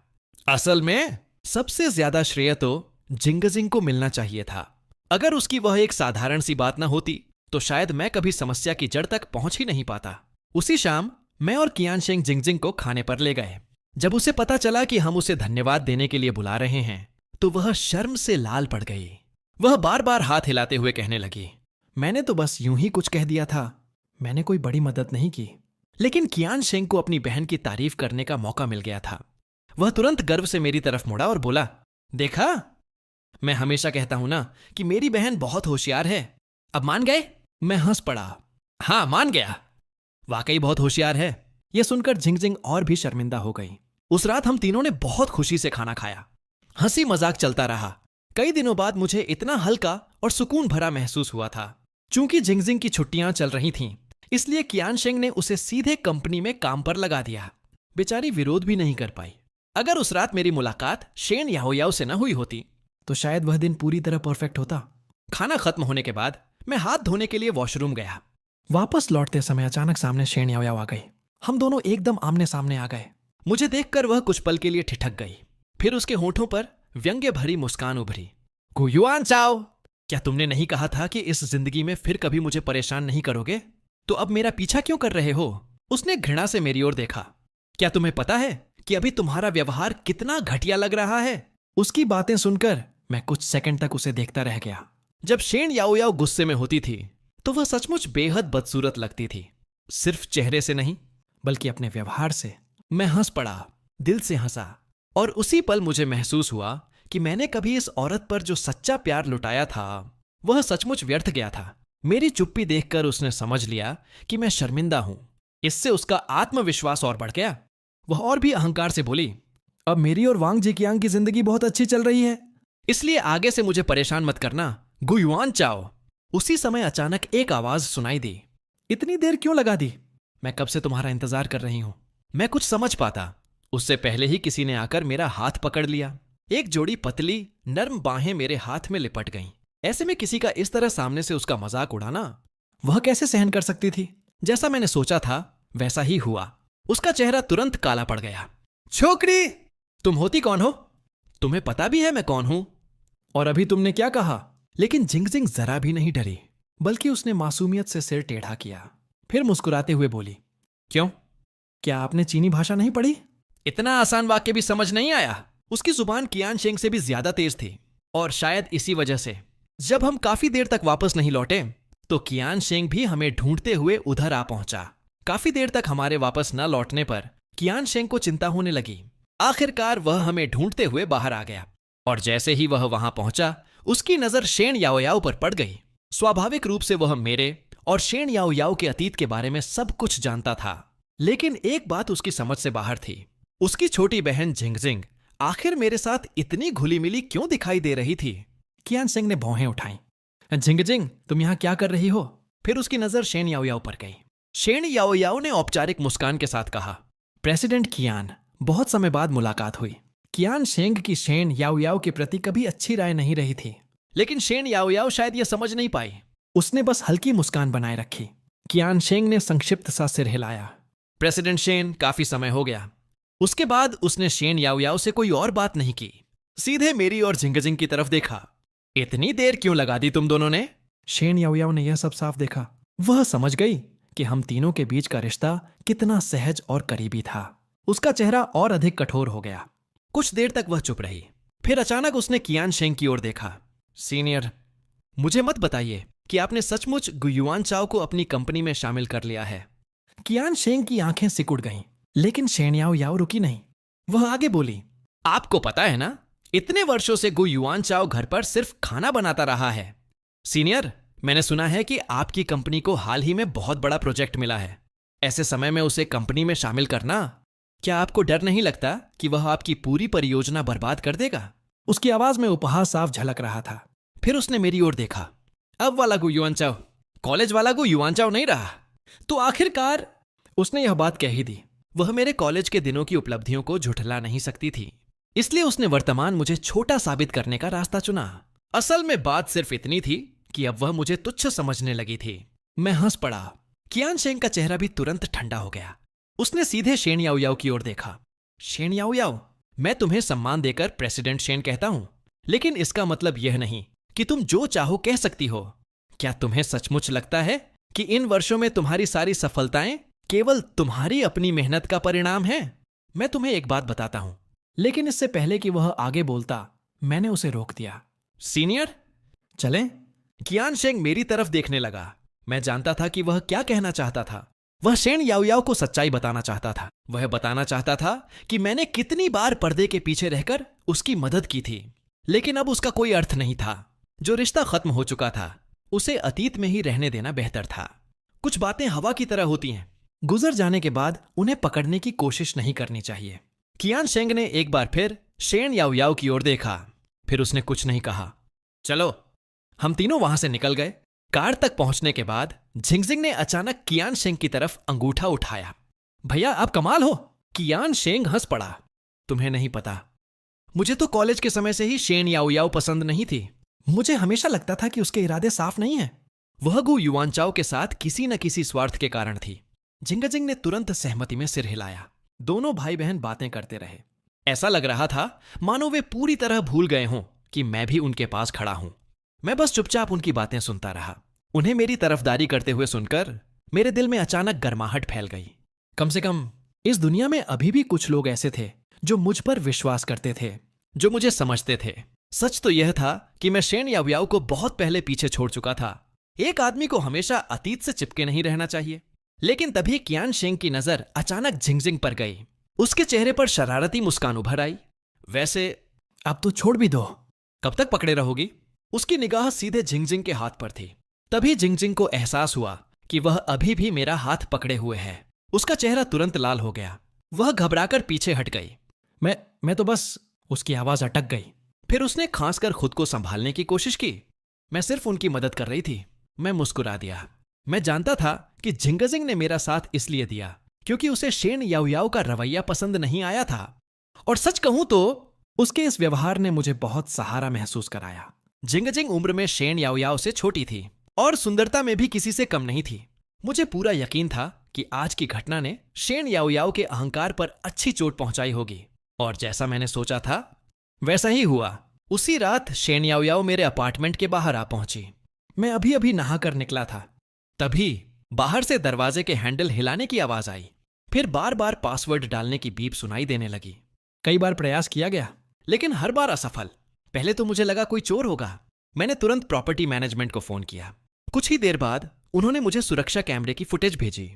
असल में सबसे ज्यादा श्रेय तो जिंगजिंग को मिलना चाहिए था। अगर उसकी वह एक साधारण सी बात न होती तो शायद मैं कभी समस्या की जड़ तक पहुंच ही नहीं पाता। उसी शाम मैं और कियानशेंग जिंगजिंग को खाने पर ले गए। जब उसे पता चला कि हम उसे धन्यवाद देने के लिए बुला रहे हैं तो वह शर्म से लाल पड़ गई। वह बार बार हाथ हिलाते हुए कहने लगी, मैंने तो बस यूं ही कुछ कह दिया था, मैंने कोई बड़ी मदद नहीं की। लेकिन कियानशेंग को अपनी बहन की तारीफ करने का मौका मिल गया था। वह तुरंत गर्व से मेरी तरफ मुड़ा और बोला, देखा, मैं हमेशा कहता हूं ना कि मेरी बहन बहुत होशियार है। अब मान गए? मैं हंस पड़ा। हाँ, मान गया, वाकई बहुत होशियार है। यह सुनकर जिंगजिंग और भी शर्मिंदा हो गई। उस रात हम तीनों ने बहुत खुशी से खाना खाया। हंसी मजाक चलता रहा। कई दिनों बाद मुझे इतना हल्का और सुकून भरा महसूस हुआ था। चूंकि जिंगजिंग की छुट्टियां चल रही थीं, इसलिए कियानशेंग ने उसे सीधे कंपनी में काम पर लगा दिया। बेचारी विरोध भी नहीं कर पाई। अगर उस रात मेरी मुलाकात शेन याओयाओ से न हुई होती तो शायद वह दिन पूरी तरह परफेक्ट होता। खाना खत्म होने के बाद मैं हाथ धोने के लिए वॉशरूम गया। वापस लौटते समय अचानक सामने शेन याओयाओ आ गई। हम दोनों एकदम आमने सामने आ गए। मुझे देखकर वह कुछ पल के लिए ठिठक गई। फिर उसके होठों पर व्यंग्य भरी मुस्कान उभरी। गुयुआन चाओ, क्या तुमने नहीं कहा था कि इस जिंदगी में फिर कभी मुझे परेशान नहीं करोगे? तो अब मेरा पीछा क्यों कर रहे हो? उसने घृणा से मेरी ओर देखा। क्या तुम्हें पता है कि अभी तुम्हारा व्यवहार कितना घटिया लग रहा है? उसकी बातें सुनकर मैं कुछ सेकंड तक उसे देखता रह गया। जब शेन याओयाओ गुस्से में होती थी तो वह सचमुच बेहद बदसूरत लगती थी। सिर्फ चेहरे से नहीं बल्कि अपने व्यवहार से। मैं हंस पड़ा, दिल से हंसा। और उसी पल मुझे महसूस हुआ कि मैंने कभी इस औरत पर जो सच्चा प्यार लुटाया था वह सचमुच व्यर्थ गया था। मेरी चुप्पी देखकर उसने समझ लिया कि मैं शर्मिंदा हूं। इससे उसका आत्मविश्वास और बढ़ गया। वह और भी अहंकार से बोली, अब मेरी और वांग जिकियांग की जिंदगी बहुत अच्छी चल रही है, इसलिए आगे से मुझे परेशान मत करना। गुयुआन चाओ। उसी समय अचानक एक आवाज सुनाई दी। इतनी देर क्यों लगा दी? मैं कब से तुम्हारा इंतजार कर रही हूं। मैं कुछ समझ पाता उससे पहले ही किसी ने आकर मेरा हाथ पकड़ लिया। एक जोड़ी पतली नर्म बाहें मेरे हाथ में लिपट गईं। ऐसे में किसी का इस तरह सामने से उसका मजाक उड़ाना वह कैसे सहन कर सकती थी? जैसा मैंने सोचा था वैसा ही हुआ। उसका चेहरा तुरंत काला पड़ गया। छोकरी, तुम होती कौन हो? तुम्हें पता भी है मैं कौन हूं? और अभी तुमने क्या कहा? लेकिन जिंगजिंग जरा भी नहीं डरी, बल्कि उसने मासूमियत से सिर टेढ़ा किया। फिर मुस्कुराते हुए बोली, क्यों, क्या आपने चीनी भाषा नहीं पढ़ी? इतना आसान वाक्य भी समझ नहीं आया? उसकी जुबान कियानशेंग से भी ज्यादा तेज थी। और शायद इसी वजह से जब हम काफी देर तक वापस नहीं लौटे तो कियानशेंग भी हमें ढूंढते हुए उधर आ पहुंचा। काफी देर तक हमारे वापस न लौटने पर कियानशेंग को चिंता होने लगी। आखिरकार वह हमें ढूंढते हुए बाहर आ गया और जैसे ही वह वहां पहुंचा उसकी नजर शेन याओयाओ पर पड़ गई। स्वाभाविक रूप से वह मेरे और शेन याओयाओ के अतीत के बारे में सब कुछ जानता था। लेकिन एक बात उसकी समझ से बाहर थी। उसकी छोटी बहन जिंगजिंग आखिर मेरे साथ इतनी घुली मिली क्यों दिखाई दे रही थी? कियानशेंग ने भौहें उठाई। जिंगजिंग, तुम यहां क्या कर रही हो? फिर उसकी नजर शेन याओयाओ पर गई। शेन याओयाओ ने औपचारिक मुस्कान के साथ कहा, प्रेसिडेंट कियान, बहुत समय बाद मुलाकात हुई। कियानशेंग की शेन याओयाओ के प्रति कभी अच्छी राय नहीं रही थी, लेकिन शेन याओयाओ शायद यह समझ नहीं पाई। उसने बस हल्की मुस्कान बनाए रखी। कियानशेंग ने संक्षिप्त सा सिर हिलाया। प्रेसिडेंट शेन, काफी समय हो गया। उसके बाद उसने शेन याओयाओ से कोई और बात नहीं की, सीधे मेरी और जिंगजिंग की तरफ देखा। इतनी देर क्यों लगा दी तुम दोनों ने? शेन याओयाओ ने यह सब साफ देखा। वह समझ गई कि हम तीनों के बीच का रिश्ता कितना सहज और करीबी था। उसका चेहरा और अधिक कठोर हो गया। कुछ देर तक वह चुप रही। फिर अचानक उसने कियानशेंग की ओर देखा। सीनियर, मुझे मत बताइए कि आपने सचमुच गुयुआन चाओ को अपनी कंपनी में शामिल कर लिया है। कियानशेंग की आंखें सिकुड़ गईं, लेकिन शेन याओयाओ रुकी नहीं। वह आगे बोली, आपको पता है ना, इतने वर्षों से गुयुआन चाओ घर पर सिर्फ खाना बनाता रहा है। सीनियर, मैंने सुना है कि आपकी कंपनी को हाल ही में बहुत बड़ा प्रोजेक्ट मिला है। ऐसे समय में उसे कंपनी में शामिल करना, क्या आपको डर नहीं लगता कि वह आपकी पूरी परियोजना बर्बाद कर देगा? उसकी आवाज में उपहास साफ झलक रहा था। फिर उसने मेरी ओर देखा। अब वाला गुयुआन चाओ कॉलेज वाला गुयुआन चाओ नहीं रहा। तो आखिरकार उसने यह बात कह ही दी। वह मेरे कॉलेज के दिनों की उपलब्धियों को झुठला नहीं सकती थी, इसलिए उसने वर्तमान मुझे छोटा साबित करने का रास्ता चुना। असल में बात सिर्फ इतनी थी कि अब वह मुझे तुच्छ समझने लगी थी। मैं हंस पड़ा। कियान शेंग का चेहरा भी तुरंत ठंडा हो गया। उसने सीधे शेन याओ याओ की ओर देखा। शेन याओ याओ, मैं तुम्हें सम्मान देकर प्रेसिडेंट शेन कहता हूं, लेकिन इसका मतलब यह नहीं कि तुम जो चाहो कह सकती हो। क्या तुम्हें सचमुच लगता है कि इन वर्षों में तुम्हारी सारी सफलताएं केवल तुम्हारी अपनी मेहनत का परिणाम है? मैं तुम्हें एक बात बताता हूं। लेकिन इससे पहले कि वह आगे बोलता, मैंने उसे रोक दिया। सीनियर, चलें? कियान शेंग मेरी तरफ देखने लगा। मैं जानता था कि वह क्या कहना चाहता था। वह शेन याओ याओ को सच्चाई बताना चाहता था। वह बताना चाहता था कि मैंने कितनी बार पर्दे के पीछे रहकर उसकी मदद की थी, लेकिन अब उसका कोई अर्थ नहीं था। जो रिश्ता खत्म हो चुका था उसे अतीत में ही रहने देना बेहतर था। कुछ बातें हवा की तरह होती हैं, गुजर जाने के बाद उन्हें पकड़ने की कोशिश नहीं करनी चाहिए। कियान शेंग ने एक बार फिर शेन याओ याओ की ओर देखा, फिर उसने कुछ नहीं कहा। चलो, हम तीनों वहां से निकल गए। कार तक पहुंचने के बाद झिंगजिंग ने अचानक कियान शेंग की तरफ अंगूठा उठाया। भैया, आप कमाल हो। कियान शेंग हंस पड़ा। तुम्हें नहीं पता, मुझे तो कॉलेज के समय से ही शेन याओ याओ पसंद नहीं थी। मुझे हमेशा लगता था कि उसके इरादे साफ नहीं हैं। वह गु युआनचाओ के साथ किसी न किसी स्वार्थ के कारण थी। झिंगजिंग ने तुरंत सहमति में सिर हिलाया। दोनों भाई बहन बातें करते रहे। ऐसा लग रहा था मानो वे पूरी तरह भूल गए हों कि मैं भी उनके पास खड़ा हूं। मैं बस चुपचाप उनकी बातें सुनता रहा। उन्हें मेरी तरफदारी करते हुए सुनकर मेरे दिल में अचानक गर्माहट फैल गई। कम से कम इस दुनिया में अभी भी कुछ लोग ऐसे थे जो मुझ पर विश्वास करते थे, जो मुझे समझते थे। सच तो यह था कि मैं शेन याओ याओ को बहुत पहले पीछे छोड़ चुका था। एक आदमी को हमेशा अतीत से चिपके नहीं रहना चाहिए। लेकिन तभी कियान शेंग की नजर अचानक झिंगजिंग पर गई। उसके चेहरे पर शरारती मुस्कान उभर आई। वैसे अब तो छोड़ भी दो, कब तक पकड़े रहोगी? उसकी निगाह सीधे झिंगजिंग के हाथ पर थी। तभी झिंगजिंग को एहसास हुआ कि वह अभी भी मेरा हाथ पकड़े हुए है। उसका चेहरा तुरंत लाल हो गया। वह घबराकर पीछे हट गई। मैं तो बस। उसकी आवाज अटक गई। फिर उसने खांसकर खुद को संभालने की कोशिश की। मैं सिर्फ उनकी मदद कर रही थी। मैं मुस्कुरा दिया। मैं जानता था कि झिंगजिंग ने मेरा साथ इसलिए दिया क्योंकि उसे शेन याओ याओ का रवैया पसंद नहीं आया था। और सच कहूं तो उसके इस व्यवहार ने मुझे बहुत सहारा महसूस कराया। झिंगजिंग उम्र में शेन याओ याओ से छोटी थी और सुंदरता में भी किसी से कम नहीं थी। मुझे पूरा यकीन था कि आज की घटना ने शेन याओ याओ के अहंकार पर अच्छी चोट पहुंचाई होगी। और जैसा मैंने सोचा था वैसा ही हुआ। उसी रात शेन याओ याओ मेरे अपार्टमेंट के बाहर आ पहुंची। मैं अभी अभी नहाकर निकला था। तभी बाहर से दरवाजे के हैंडल हिलाने की आवाज आई। फिर बार बार पासवर्ड डालने की बीप सुनाई देने लगी। कई बार प्रयास किया गया, लेकिन हर बार असफल। पहले तो मुझे लगा कोई चोर होगा। मैंने तुरंत प्रॉपर्टी मैनेजमेंट को फोन किया। कुछ ही देर बाद उन्होंने मुझे सुरक्षा कैमरे की फुटेज भेजी।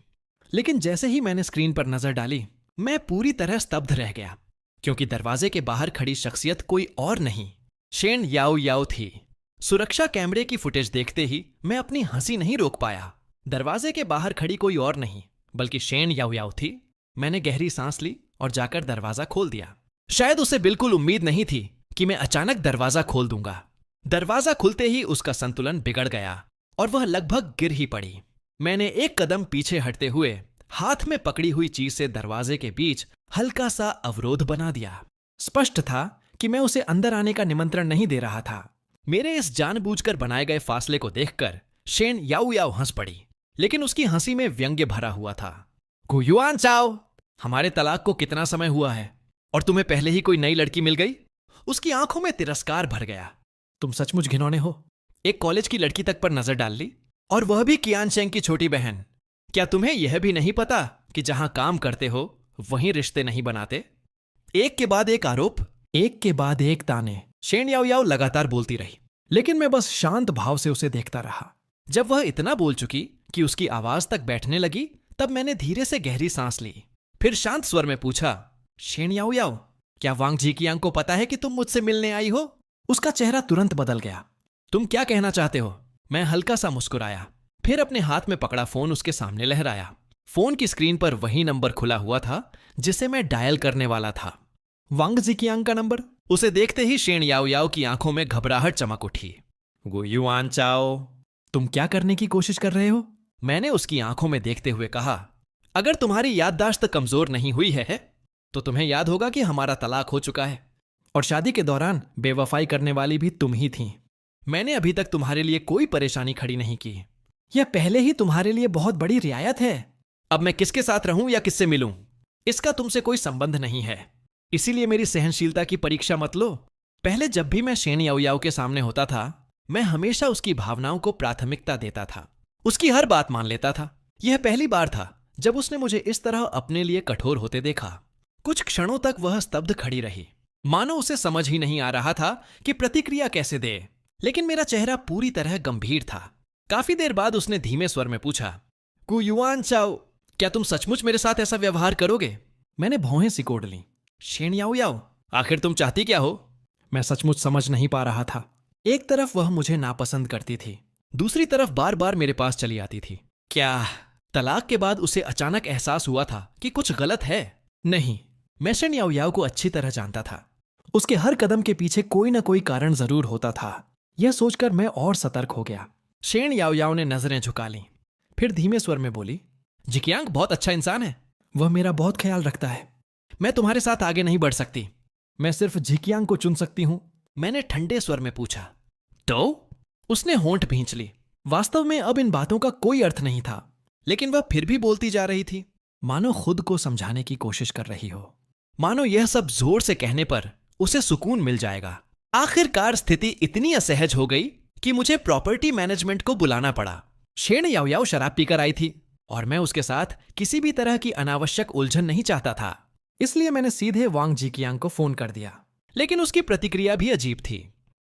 लेकिन जैसे ही मैंने स्क्रीन पर नजर डाली, मैं पूरी तरह स्तब्ध रह गया, क्योंकि दरवाजे के बाहर खड़ी शख्सियत कोई और नहीं, शेन याओ याओ थी। सुरक्षा कैमरे की फुटेज देखते ही मैं अपनी हंसी नहीं रोक पाया। दरवाजे के बाहर खड़ी कोई और नहीं बल्कि शेन याओ याओ थी। मैंने गहरी सांस ली और जाकर दरवाजा खोल दिया। शायद उसे बिल्कुल उम्मीद नहीं थी कि मैं अचानक दरवाजा खोल दूंगा। दरवाजा खुलते ही उसका संतुलन बिगड़ गया और वह लगभग गिर ही पड़ी। मैंने एक कदम पीछे हटते हुए हाथ में पकड़ी हुई चीज से दरवाजे के बीच हल्का सा अवरोध बना दिया। स्पष्ट था कि मैं उसे अंदर आने का निमंत्रण नहीं दे रहा था। मेरे इस जानबूझकर बनाए गए फासले को देखकर शेन याओ याओ हंस पड़ी, लेकिन उसकी हंसी में व्यंग्य भरा हुआ था। गु युआनचाओ, हमारे तलाक को कितना समय हुआ है और तुम्हें पहले ही कोई नई लड़की मिल गई? उसकी आंखों में तिरस्कार भर गया। तुम सचमुच घिनौने हो। एक कॉलेज की लड़की तक पर नजर डाल ली, और वह भी कियान शेंग की छोटी बहन। क्या तुम्हें यह भी नहीं पता कि जहां काम करते हो वहीं रिश्ते नहीं बनाते? एक के बाद एक आरोप, एक के बाद एक ताने। शेन याओ याओ लगातार बोलती रही, लेकिन मैं बस शांत भाव से उसे देखता रहा। जब वह इतना बोल चुकी कि उसकी आवाज तक बैठने लगी, तब मैंने धीरे से गहरी सांस ली। फिर शांत स्वर में पूछा, शेन याओ याओ, क्या वांग जीकियांग को पता है कि तुम मुझसे मिलने आई हो? उसका चेहरा तुरंत बदल गया। तुम क्या कहना चाहते हो? मैं हल्का सा मुस्कुराया, फिर अपने हाथ में पकड़ा फोन उसके सामने लहराया। फोन की स्क्रीन पर वही नंबर खुला हुआ था जिसे मैं डायल करने वाला था। वांग जीकियांग का नंबर। उसे देखते ही शेन याओ याओ की आंखों में घबराहट चमक उठी। गु युआनचाओ, तुम क्या करने की कोशिश कर रहे हो? मैंने उसकी आंखों में देखते हुए कहा, अगर तुम्हारी याददाश्त कमजोर नहीं हुई है तो तुम्हें याद होगा कि हमारा तलाक हो चुका है, और शादी के दौरान बेवफाई करने वाली भी तुम ही थी। मैंने अभी तक तुम्हारे लिए कोई परेशानी खड़ी नहीं की। यह पहले ही तुम्हारे लिए बहुत बड़ी रियायत है। अब मैं किसके साथ रहूं या किससे मिलूं, इसका तुमसे कोई संबंध नहीं है। इसीलिए मेरी सहनशीलता की परीक्षा मत लो। पहले जब भी मैं शेन याओयाओ के सामने होता था, मैं हमेशा उसकी भावनाओं को प्राथमिकता देता था, उसकी हर बात मान लेता था। यह पहली बार था जब उसने मुझे इस तरह अपने लिए कठोर होते देखा। कुछ क्षणों तक वह स्तब्ध खड़ी रही, मानो उसे समझ ही नहीं आ रहा था कि प्रतिक्रिया कैसे दे। लेकिन मेरा चेहरा पूरी तरह गंभीर था। काफी देर बाद उसने धीमे स्वर में पूछा, गु युआन चाओ, क्या तुम सचमुच मेरे साथ ऐसा व्यवहार करोगे? मैंने भौहें सिकोड़ लीं। शेन याओयाओ, आखिर तुम चाहती क्या हो? मैं सचमुच समझ नहीं पा रहा था। एक तरफ वह मुझे नापसंद करती थी, दूसरी तरफ बार बार मेरे पास चली आती थी। क्या तलाक के बाद उसे अचानक एहसास हुआ था कि कुछ गलत है? नहीं, मैं शेन याओयाओ को अच्छी तरह जानता था। उसके हर कदम के पीछे कोई ना कोई कारण जरूर होता था। यह सोचकर मैं और सतर्क हो गया। शेन याओयाओ ने नजरें झुका लीं, फिर धीमे स्वर में बोली, जिकियांग बहुत अच्छा इंसान है, वह मेरा बहुत ख्याल रखता है। मैं तुम्हारे साथ आगे नहीं बढ़ सकती। मैं सिर्फ जिकियांग को चुन सकती हूं, मैंने ठंडे स्वर में पूछा। तो? उसने होंठ भींच ली। वास्तव में अब इन बातों का कोई अर्थ नहीं था, लेकिन वह फिर भी बोलती जा रही थी, मानो खुद को समझाने की कोशिश कर रही हो, मानो यह सब जोर से कहने पर उसे सुकून मिल जाएगा। आखिरकार स्थिति इतनी असहज हो गई कि मुझे प्रॉपर्टी मैनेजमेंट को बुलाना पड़ा। शेन याओयाओ शराब पीकर आई थी और मैं उसके साथ किसी भी तरह की अनावश्यक उलझन नहीं चाहता था। इसलिए मैंने सीधे वांग जिकियांग को फोन कर दिया। लेकिन उसकी प्रतिक्रिया भी अजीब थी।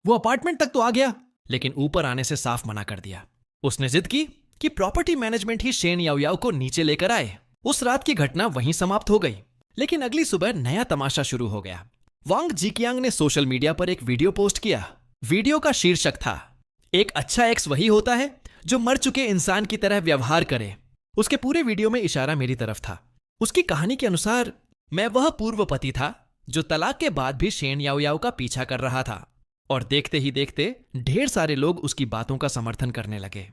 वो अपार्टमेंट तक तो आ गया, लेकिन ऊपर आने से साफ मना कर दिया। उसने जिद की कि प्रॉपर्टी मैनेजमेंट ही शेन याओयाओ को नीचे लेकर आए। उस रात की घटना वहीं समाप्त हो गई। लेकिन अगली सुबह नया तमाशा शुरू हो गया। वांग जिकियांग ने सोशल मीडिया पर एक वीडियो पोस्ट किया। वीडियो का शीर्षक था, एक अच्छा एक्स वही होता है जो मर चुके इंसान की तरह व्यवहार करे। उसके पूरे वीडियो में इशारा मेरी तरफ था। उसकी कहानी के अनुसार मैं वह पूर्व पति था जो तलाक के बाद भी शेन याओयाओ का पीछा कर रहा था। और देखते ही देखते ढेर सारे लोग उसकी बातों का समर्थन करने लगे।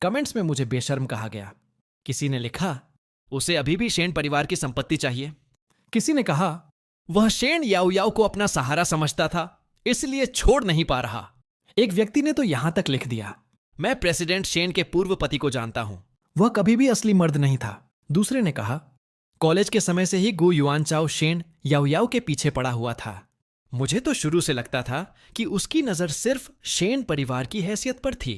कमेंट्स में मुझे बेशर्म कहा गया। किसी ने लिखा, उसे अभी भी शेन परिवार की संपत्ति चाहिए। किसी ने कहा, वह शेन याओयाओ को अपना सहारा समझता था, इसलिए छोड़ नहीं पा रहा। एक व्यक्ति ने तो यहां तक लिख दिया, मैं प्रेसिडेंट शेन के पूर्व पति को जानता हूं, वह कभी भी असली मर्द नहीं था। दूसरे ने कहा, कॉलेज के समय से ही गु युआनचाओ शेन याओयाओ के पीछे पड़ा हुआ था। मुझे तो शुरू से लगता था कि उसकी नजर सिर्फ शेन परिवार की हैसियत पर थी।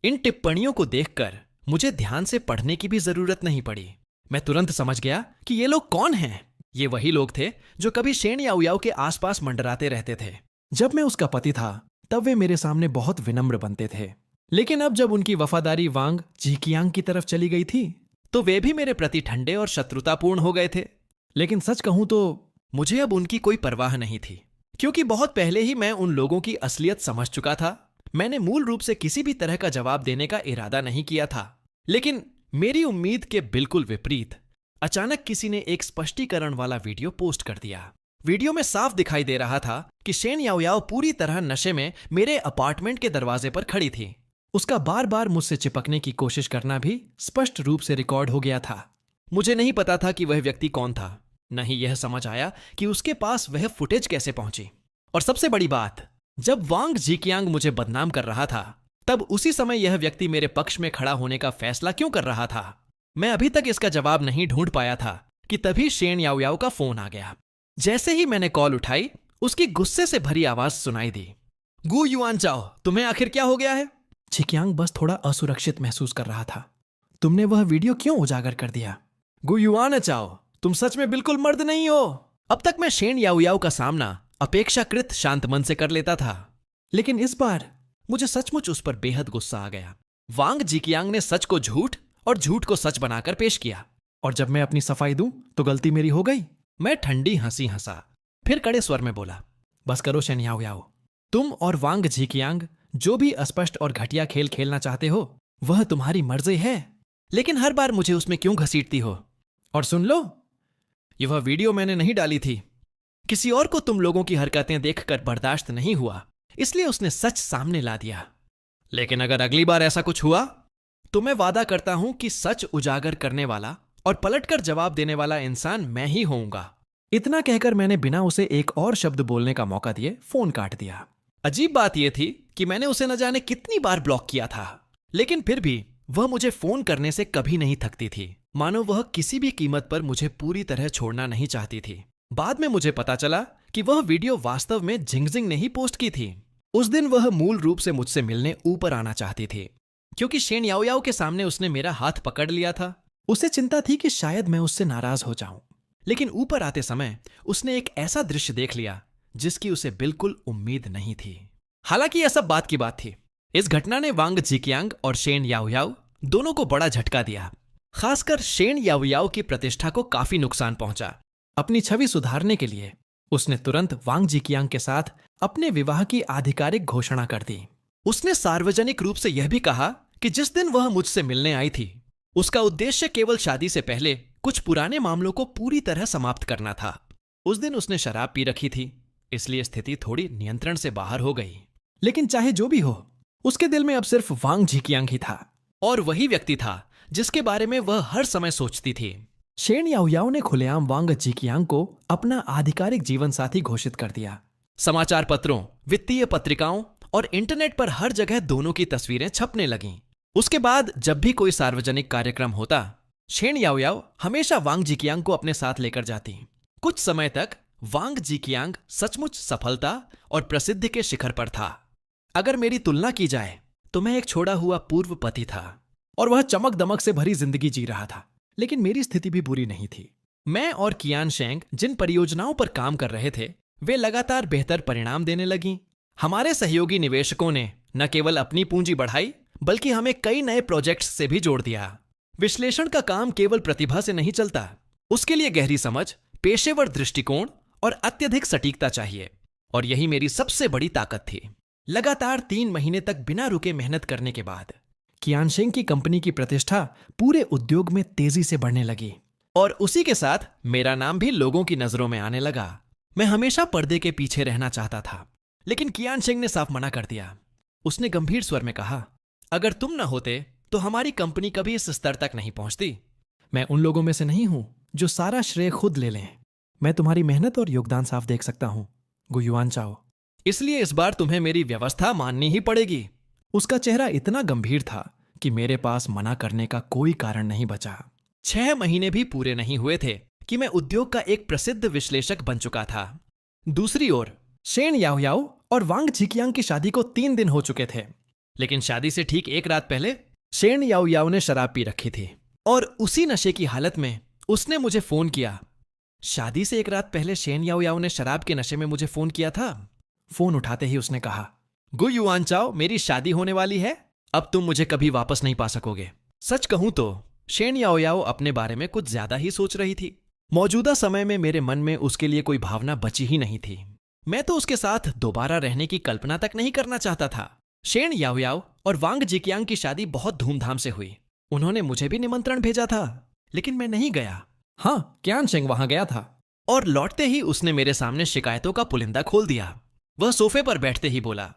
इन टिप्पणियों को देखकर मुझे ध्यान से पढ़ने की भी जरूरत नहीं पड़ी। मैं तुरंत समझ गया कि ये लोग कौन हैं। ये वही लोग थे जो कभी शेन याओयाओ के आसपास मंडराते रहते थे। जब मैं उसका पति था तब वे मेरे सामने बहुत विनम्र बनते थे, लेकिन अब जब उनकी वफादारी वांग जिकियांग की तरफ चली गई थी तो वे भी मेरे प्रति ठंडे और शत्रुतापूर्ण हो गए थे। लेकिन सच कहूं तो मुझे अब उनकी कोई परवाह नहीं थी, क्योंकि बहुत पहले ही मैं उन लोगों की असलियत समझ चुका था। मैंने मूल रूप से किसी भी तरह का जवाब देने का इरादा नहीं किया था। लेकिन मेरी उम्मीद के बिल्कुल विपरीत अचानक किसी ने एक स्पष्टीकरण वाला वीडियो पोस्ट कर दिया। वीडियो में साफ दिखाई दे रहा था कि शेन याओयाओ पूरी तरह नशे में मेरे अपार्टमेंट के दरवाजे पर खड़ी थी। उसका बार बार मुझसे चिपकने की कोशिश करना भी स्पष्ट रूप से रिकॉर्ड हो गया था। मुझे नहीं पता था कि वह व्यक्ति कौन था, न ही यह समझ आया कि उसके पास वह फुटेज कैसे पहुंची। और सबसे बड़ी बात, जब वांग जिकियांग मुझे बदनाम कर रहा था तब उसी समय यह व्यक्ति मेरे पक्ष में खड़ा होने का फैसला क्यों कर रहा था? मैं अभी तक इसका जवाब नहीं ढूंढ पाया था कि तभी शेन याओयाओ का फोन आ गया। जैसे ही मैंने कॉल उठाई, उसकी गुस्से से भरी आवाज सुनाई दी, गु युआनचाओ, तुम्हें आखिर क्या हो गया है? जिकियांग बस थोड़ा असुरक्षित महसूस कर रहा था। तुमने वह वीडियो क्यों उजागर कर दिया? गु युआनचाओ, तुम सच में बिल्कुल मर्द नहीं हो। अब तक मैं शेन याओयाओ का सामना अपेक्षाकृत शांत मन से कर लेता था, लेकिन इस बार मुझे सचमुच उस पर बेहद गुस्सा आ गया। वांग जिकियांग ने सच को झूठ और झूठ को सच बनाकर पेश किया, और जब मैं अपनी सफाई दूं तो गलती मेरी हो गई। मैं ठंडी हंसी हंसा, फिर कड़े स्वर में बोला, बस करो शेन याओयाओ, तुम और वांग जिकियांग जो भी अस्पष्ट और घटिया खेल खेलना चाहते हो वह तुम्हारी मर्जी है, लेकिन हर बार मुझे उसमें क्यों घसीटती हो? और सुन लो, यह वीडियो मैंने नहीं डाली थी। किसी और को तुम लोगों की हरकतें देखकर बर्दाश्त नहीं हुआ, इसलिए उसने सच सामने ला दिया। लेकिन अगर अगली बार ऐसा कुछ हुआ तो मैं वादा करता हूं कि सच उजागर करने वाला और पलटकर जवाब देने वाला इंसान मैं ही होऊंगा। इतना कहकर मैंने बिना उसे एक और शब्द बोलने का मौका दिए फोन काट दिया। अजीब बात यह थी कि मैंने उसे न जाने कितनी बार ब्लॉक किया था, लेकिन फिर भी वह मुझे फोन करने से कभी नहीं थकती थी, मानो वह किसी भी कीमत पर मुझे पूरी तरह छोड़ना नहीं चाहती थी। बाद में मुझे पता चला कि वह वीडियो वास्तव में जिंगजिंग ने ही पोस्ट की थी। उस दिन वह मूल रूप से मुझसे मिलने ऊपर आना चाहती थी, क्योंकि शेन याओयाओ के सामने उसने मेरा हाथ पकड़ लिया था। उसे चिंता थी कि शायद मैं उससे नाराज हो जाऊं, लेकिन ऊपर आते समय उसने एक ऐसा दृश्य देख लिया जिसकी उसे बिल्कुल उम्मीद नहीं थी। हालांकि यह सब बात की बात थी। इस घटना ने वांग जिकियांग और शेन याओयाओ दोनों को बड़ा झटका दिया। खासकर शेन याओयाओ की प्रतिष्ठा को काफी नुकसान पहुंचा। अपनी छवि सुधारने के लिए उसने तुरंत वांग जिकियांग के साथ अपने विवाह की आधिकारिक घोषणा कर दी। उसने सार्वजनिक रूप से यह भी कहा कि जिस दिन वह मुझसे मिलने आई थी, उसका उद्देश्य केवल शादी से पहले कुछ पुराने मामलों को पूरी तरह समाप्त करना था। उस दिन उसने शराब पी रखी थी, इसलिए स्थिति थोड़ी नियंत्रण से बाहर हो गई। लेकिन चाहे जो भी हो, उसके दिल में अब सिर्फ वांग जिकियांग ही था, और वही व्यक्ति था जिसके बारे में वह हर समय सोचती थी। शेन याओयाओ ने खुलेआम वांग जिकियांग को अपना आधिकारिक जीवन साथी घोषित कर दिया। समाचार पत्रों, वित्तीय पत्रिकाओं और इंटरनेट पर हर जगह दोनों की तस्वीरें छपने लगीं। उसके बाद जब भी कोई सार्वजनिक कार्यक्रम होता, शेन याओयाओ हमेशा वांग जिकियांग को अपने साथ लेकर जाती। कुछ समय तक वांग जिकियांग सचमुच सफलता और प्रसिद्धि के शिखर पर था। अगर मेरी तुलना की जाए तो मैं एक छोड़ा हुआ पूर्व पति था और वह चमक दमक से भरी जिंदगी जी रहा था। लेकिन मेरी स्थिति भी बुरी नहीं थी। मैं और कियान शेंग जिन परियोजनाओं पर काम कर रहे थे, वे लगातार बेहतर परिणाम देने लगीं। हमारे सहयोगी निवेशकों ने न केवल अपनी पूंजी बढ़ाई, बल्कि हमें कई नए प्रोजेक्ट्स से भी जोड़ दिया। विश्लेषण का काम केवल प्रतिभा से नहीं चलता, उसके लिए गहरी समझ, पेशेवर दृष्टिकोण और अत्यधिक सटीकता चाहिए, और यही मेरी सबसे बड़ी ताकत थी। लगातार 3 महीने तक बिना रुके मेहनत करने के बाद कियान शेंग की कंपनी की प्रतिष्ठा पूरे उद्योग में तेजी से बढ़ने लगी, और उसी के साथ मेरा नाम भी लोगों की नजरों में आने लगा। मैं हमेशा पर्दे के पीछे रहना चाहता था, लेकिन कियान शेंग ने साफ मना कर दिया। उसने गंभीर स्वर में कहा, अगर तुम न होते तो हमारी कंपनी कभी इस स्तर तक नहीं पहुंचती। मैं उन लोगों में से नहीं हूं जो सारा श्रेय खुद ले लें। मैं तुम्हारी मेहनत और योगदान साफ देख सकता हूं, गुयुआन चाओ। इसलिए इस बार तुम्हें मेरी व्यवस्था माननी ही पड़ेगी। उसका चेहरा इतना गंभीर था कि मेरे पास मना करने का कोई कारण नहीं बचा। 6 महीने भी पूरे नहीं हुए थे कि मैं उद्योग का एक प्रसिद्ध विश्लेषक बन चुका था। दूसरी ओर शेन याओयाओ और वांग जिकियांग की शादी को 3 दिन हो चुके थे, लेकिन शादी से ठीक एक रात पहले शेन याओयाओ ने शराब पी रखी थी, और उसी नशे की हालत में उसने मुझे फोन किया। शादी से एक रात पहले शेन याओयाओ ने शराब के नशे में मुझे फोन किया था। फोन उठाते ही उसने कहा, गुयुआन चाओ, मेरी शादी होने वाली है, अब तुम मुझे कभी वापस नहीं पा सकोगे। सच कहूं तो शेन याओयाओ अपने बारे में कुछ ज्यादा ही सोच रही थी। मौजूदा समय में मेरे मन में उसके लिए कोई भावना बची ही नहीं थी। मैं तो उसके साथ दोबारा रहने की कल्पना तक नहीं करना चाहता था। शेन याओयाओ और वांग जिकियांग की शादी बहुत धूमधाम से हुई। उन्होंने मुझे भी निमंत्रण भेजा था, लेकिन मैं नहीं गया। हाँ, कियान शेंग वहां गया था, और लौटते ही उसने मेरे सामने शिकायतों का पुलिंदा खोल दिया। वह सोफे पर बैठते ही बोला,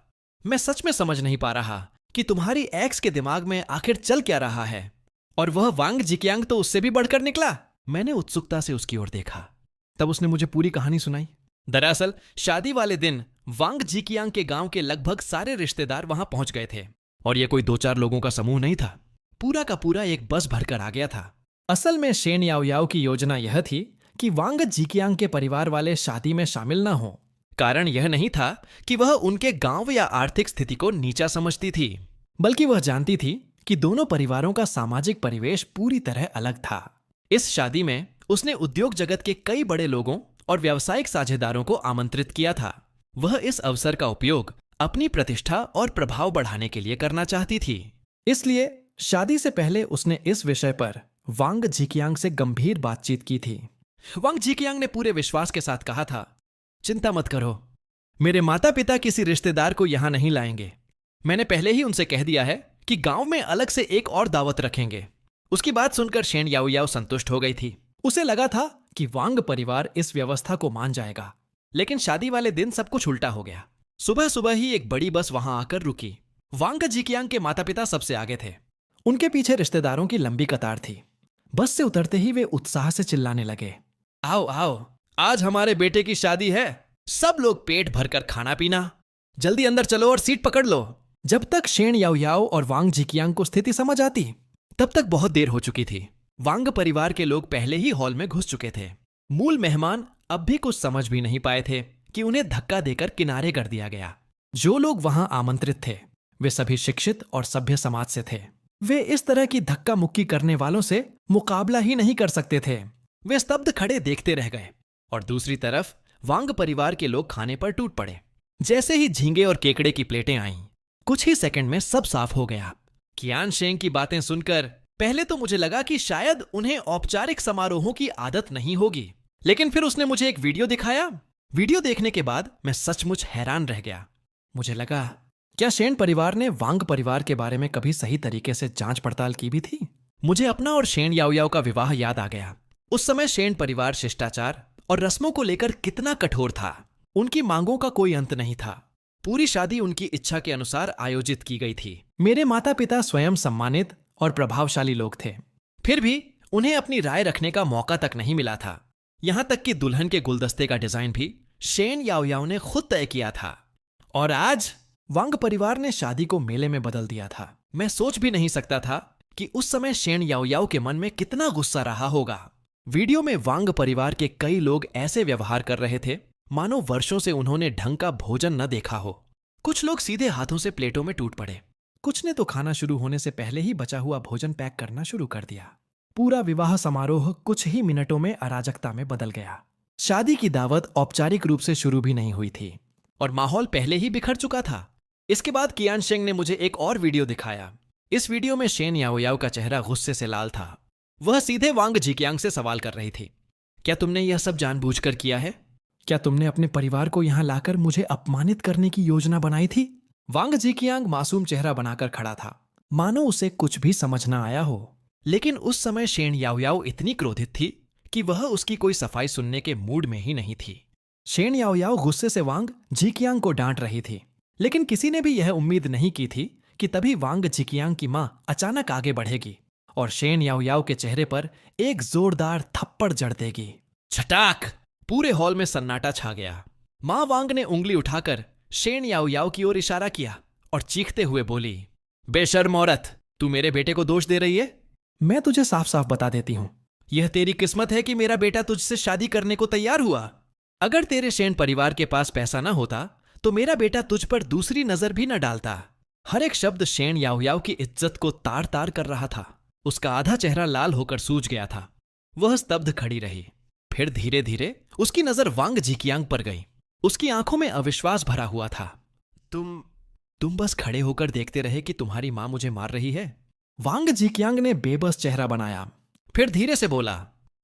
मैं सच में समझ नहीं पा रहा कि तुम्हारी एक्स के दिमाग में आखिर चल क्या रहा है, और वह वांग जिकियांग तो उससे भी बढ़कर निकला। मैंने उत्सुकता से उसकी ओर देखा। तब उसने मुझे पूरी कहानी सुनाई। दरअसल शादी वाले दिन वांग जिकियांग के गांव के लगभग सारे रिश्तेदार वहां पहुंच गए थे, और यह कोई 2-4 लोगों का समूह नहीं था, पूरा का पूरा एक बस भरकर आ गया था। असल में शेन याओयाओ की योजना यह थी कि वांग जिकियांग के परिवार वाले शादी में शामिल न हों। कारण यह नहीं था कि वह उनके गांव या आर्थिक स्थिति को नीचा समझती थी, बल्कि वह जानती थी कि दोनों परिवारों का सामाजिक परिवेश पूरी तरह अलग था। इस शादी में उसने उद्योग जगत के कई बड़े लोगों और व्यावसायिक साझेदारों को आमंत्रित किया था। वह इस अवसर का उपयोग अपनी प्रतिष्ठा और प्रभाव बढ़ाने के लिए करना चाहती थी। इसलिए शादी से पहले उसने इस विषय पर वांग जिकियांग से गंभीर बातचीत की थी। वांग जिकियांग ने पूरे विश्वास के साथ कहा था, चिंता मत करो, मेरे माता पिता किसी रिश्तेदार को यहां नहीं लाएंगे। मैंने पहले ही उनसे कह दिया है कि गांव में अलग से एक और दावत रखेंगे। उसकी बात सुनकर शेन याओयाओ संतुष्ट हो गई थी। उसे लगा था कि वांग परिवार इस व्यवस्था को मान जाएगा, लेकिन शादी वाले दिन सब कुछ उल्टा हो गया। सुबह सुबह ही एक बड़ी बस वहां आकर रुकी। वांग जिकियांग के माता पिता सबसे आगे थे। उनके पीछे रिश्तेदारों की लंबी कतार थी। बस से उतरते ही वे उत्साह से चिल्लाने लगे, आओ आओ, आज हमारे बेटे की शादी है, सब लोग पेट भरकर खाना पीना, जल्दी अंदर चलो और सीट पकड़ लो। जब तक शेन याओयाओ और वांग जिकियांग को स्थिति समझ आती तब तक बहुत देर हो चुकी थी। वांग परिवार के लोग पहले ही हॉल में घुस चुके थे। मूल मेहमान अब भी कुछ समझ भी नहीं पाए थे कि उन्हें धक्का देकर किनारे कर दिया गया। जो लोग वहां आमंत्रित थे वे सभी शिक्षित और सभ्य समाज से थे। वे इस तरह की धक्का मुक्की करने वालों से मुकाबला ही नहीं कर सकते थे। वे स्तब्ध खड़े देखते रह गए और दूसरी तरफ वांग परिवार के लोग खाने पर टूट पड़े। जैसे ही झींगे और केकड़े की प्लेटें आईं, कुछ ही सेकंड में सब साफ हो गया। कियान शेंग की बातें सुनकर पहले तो मुझे लगा कि शायद उन्हें औपचारिक समारोहों की आदत नहीं होगी, लेकिन फिर उसने मुझे एक वीडियो दिखाया। वीडियो देखने के बाद मैं सचमुच हैरान रह गया। मुझे लगा, क्या शेन परिवार ने वांग परिवार के बारे में कभी सही तरीके से जांच पड़ताल की भी थी? मुझे अपना और शेन याओयाओ का विवाह याद आ गया। उस समय शेन परिवार शिष्टाचार और रस्मों को लेकर कितना कठोर था। उनकी मांगों का कोई अंत नहीं था। पूरी शादी उनकी इच्छा के अनुसार आयोजित की गई थी। मेरे माता पिता स्वयं सम्मानित और प्रभावशाली लोग थे, फिर भी उन्हें अपनी राय रखने का मौका तक नहीं मिला था। यहां तक कि दुल्हन के गुलदस्ते का डिजाइन भी शेन याओयाओ ने खुद तय किया था। और आज वांग परिवार ने शादी को मेले में बदल दिया था। मैं सोच भी नहीं सकता था कि उस समय शेन याओयाओ के मन में कितना गुस्सा रहा होगा। वीडियो में वांग परिवार के कई लोग ऐसे व्यवहार कर रहे थे मानो वर्षों से उन्होंने ढंग का भोजन न देखा हो। कुछ लोग सीधे हाथों से प्लेटों में टूट पड़े। कुछ ने तो खाना शुरू होने से पहले ही बचा हुआ भोजन पैक करना शुरू कर दिया। पूरा विवाह समारोह कुछ ही मिनटों में अराजकता में बदल गया। शादी की दावत औपचारिक रूप से शुरू भी नहीं हुई थी और माहौल पहले ही बिखर चुका था। इसके बाद कियान शेंग ने मुझे एक और वीडियो दिखाया। इस वीडियो में शेन याओयाओ का चेहरा गुस्से से लाल था। वह सीधे वांग जिकियांग से सवाल कर रही थी, क्या तुमने यह सब जानबूझकर किया है? क्या तुमने अपने परिवार को यहां लाकर मुझे अपमानित करने की योजना बनाई थी? वांग जिकियांग मासूम चेहरा बनाकर खड़ा था, मानो उसे कुछ भी समझ न आया हो। लेकिन उस समय शेन याओयाओ इतनी क्रोधित थी कि वह उसकी कोई सफाई सुनने के मूड में ही नहीं थी। शेन याओयाओ गुस्से से वांग जिकियांग को डांट रही थी, लेकिन किसी ने भी यह उम्मीद नहीं की थी कि तभी वांग जिकियांग की मां अचानक आगे बढ़ेगी और शेन याओयाओ के चेहरे पर एक जोरदार थप्पड़ जड़ देगी। छटाक! पूरे हॉल में सन्नाटा छा गया। मां वांग ने उंगली उठाकर शेन याओयाओ की ओर इशारा किया और चीखते हुए बोली, बेशर्म औरत, तू मेरे बेटे को दोष दे रही है? मैं तुझे साफ साफ बता देती हूं, यह तेरी किस्मत है कि मेरा बेटा तुझसे शादी करने को तैयार हुआ। अगर तेरे शेन परिवार के पास पैसा ना होता तो मेरा बेटा तुझ पर दूसरी नजर भी न डालता। हर एक शब्द शेन याओयाओ की इज्जत को तार तार कर रहा था। उसका आधा चेहरा लाल होकर सूज गया था। वह स्तब्ध खड़ी रही। फिर धीरे धीरे उसकी नजर वांग जिकियांग पर गई। उसकी आंखों में अविश्वास भरा हुआ था। तुम बस खड़े होकर देखते रहे कि तुम्हारी मां मुझे मार रही है? वांग जिकियांग ने बेबस चेहरा बनाया, फिर धीरे से बोला,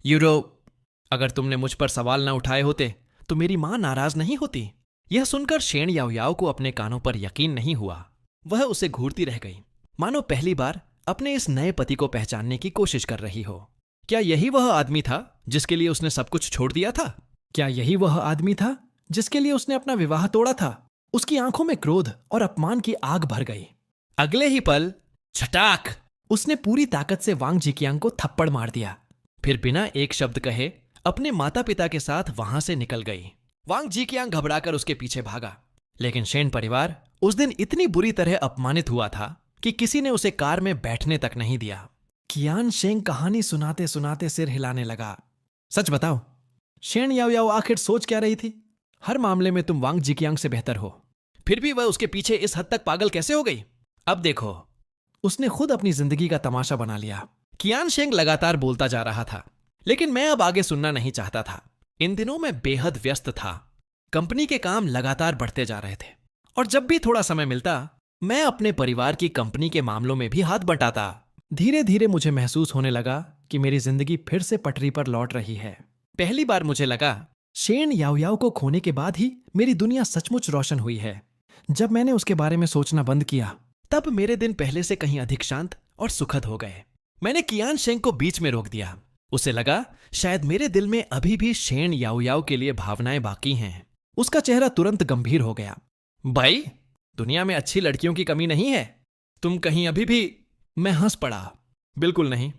यूरो, अगर तुमने मुझ पर सवाल न उठाए होते तो मेरी मां नाराज नहीं होती। यह सुनकर शेन याओयाओ को अपने कानों पर यकीन नहीं हुआ। वह उसे घूरती रह गई, मानो पहली बार अपने इस नए पति को पहचानने की कोशिश कर रही हो। क्या यही वह आदमी था जिसके लिए उसने सब कुछ छोड़ दिया था? क्या यही वह आदमी था जिसके लिए उसने अपना विवाह तोड़ा था? उसकी आंखों में क्रोध और अपमान की आग भर गई। अगले ही पल छटाक! उसने पूरी ताकत से वांग जिकियांग को थप्पड़ मार दिया, फिर बिना एक शब्द कहे अपने माता पिता के साथ वहां से निकल गई। वांग जिकियांग घबराकर उसके पीछे भागा, लेकिन शेन परिवार उस दिन इतनी बुरी तरह अपमानित हुआ था कि किसी ने उसे कार में बैठने तक नहीं दिया। कियान शेंग कहानी सुनाते सुनाते सिर हिलाने लगा। सच बताओ, शेन याओयाओ आखिर सोच क्या रही थी? हर मामले में तुम वांग जिकियांग से बेहतर हो, फिर भी वह उसके पीछे इस हद तक पागल कैसे हो गई? अब देखो, उसने खुद अपनी जिंदगी का तमाशा बना लिया। कियान शेंग लगातार बोलता जा रहा था, लेकिन मैं अब आगे सुनना नहीं चाहता था। इन दिनों मैं बेहद व्यस्त था। कंपनी के काम लगातार बढ़ते जा रहे थे और जब भी थोड़ा समय मिलता मैं अपने परिवार की कंपनी के मामलों में भी हाथ बटाता। धीरे धीरे मुझे महसूस होने लगा कि मेरी जिंदगी फिर से पटरी पर लौट रही है। पहली बार मुझे लगा शेन याओयाओ को खोने के बाद ही मेरी दुनिया सचमुच रोशन हुई है। जब मैंने उसके बारे में सोचना बंद किया तब मेरे दिन पहले से कहीं अधिक शांत और सुखद हो गए। मैंने कियान शेंग को बीच में रोक दिया। उसे लगा शायद मेरे दिल में अभी भी शेन याओयाओ के लिए भावनाएं बाकी हैं। उसका चेहरा तुरंत गंभीर हो गया। भाई, दुनिया में अच्छी लड़कियों की कमी नहीं है। तुम कहीं अभी भी? मैं हंस पड़ा। बिल्कुल नहीं।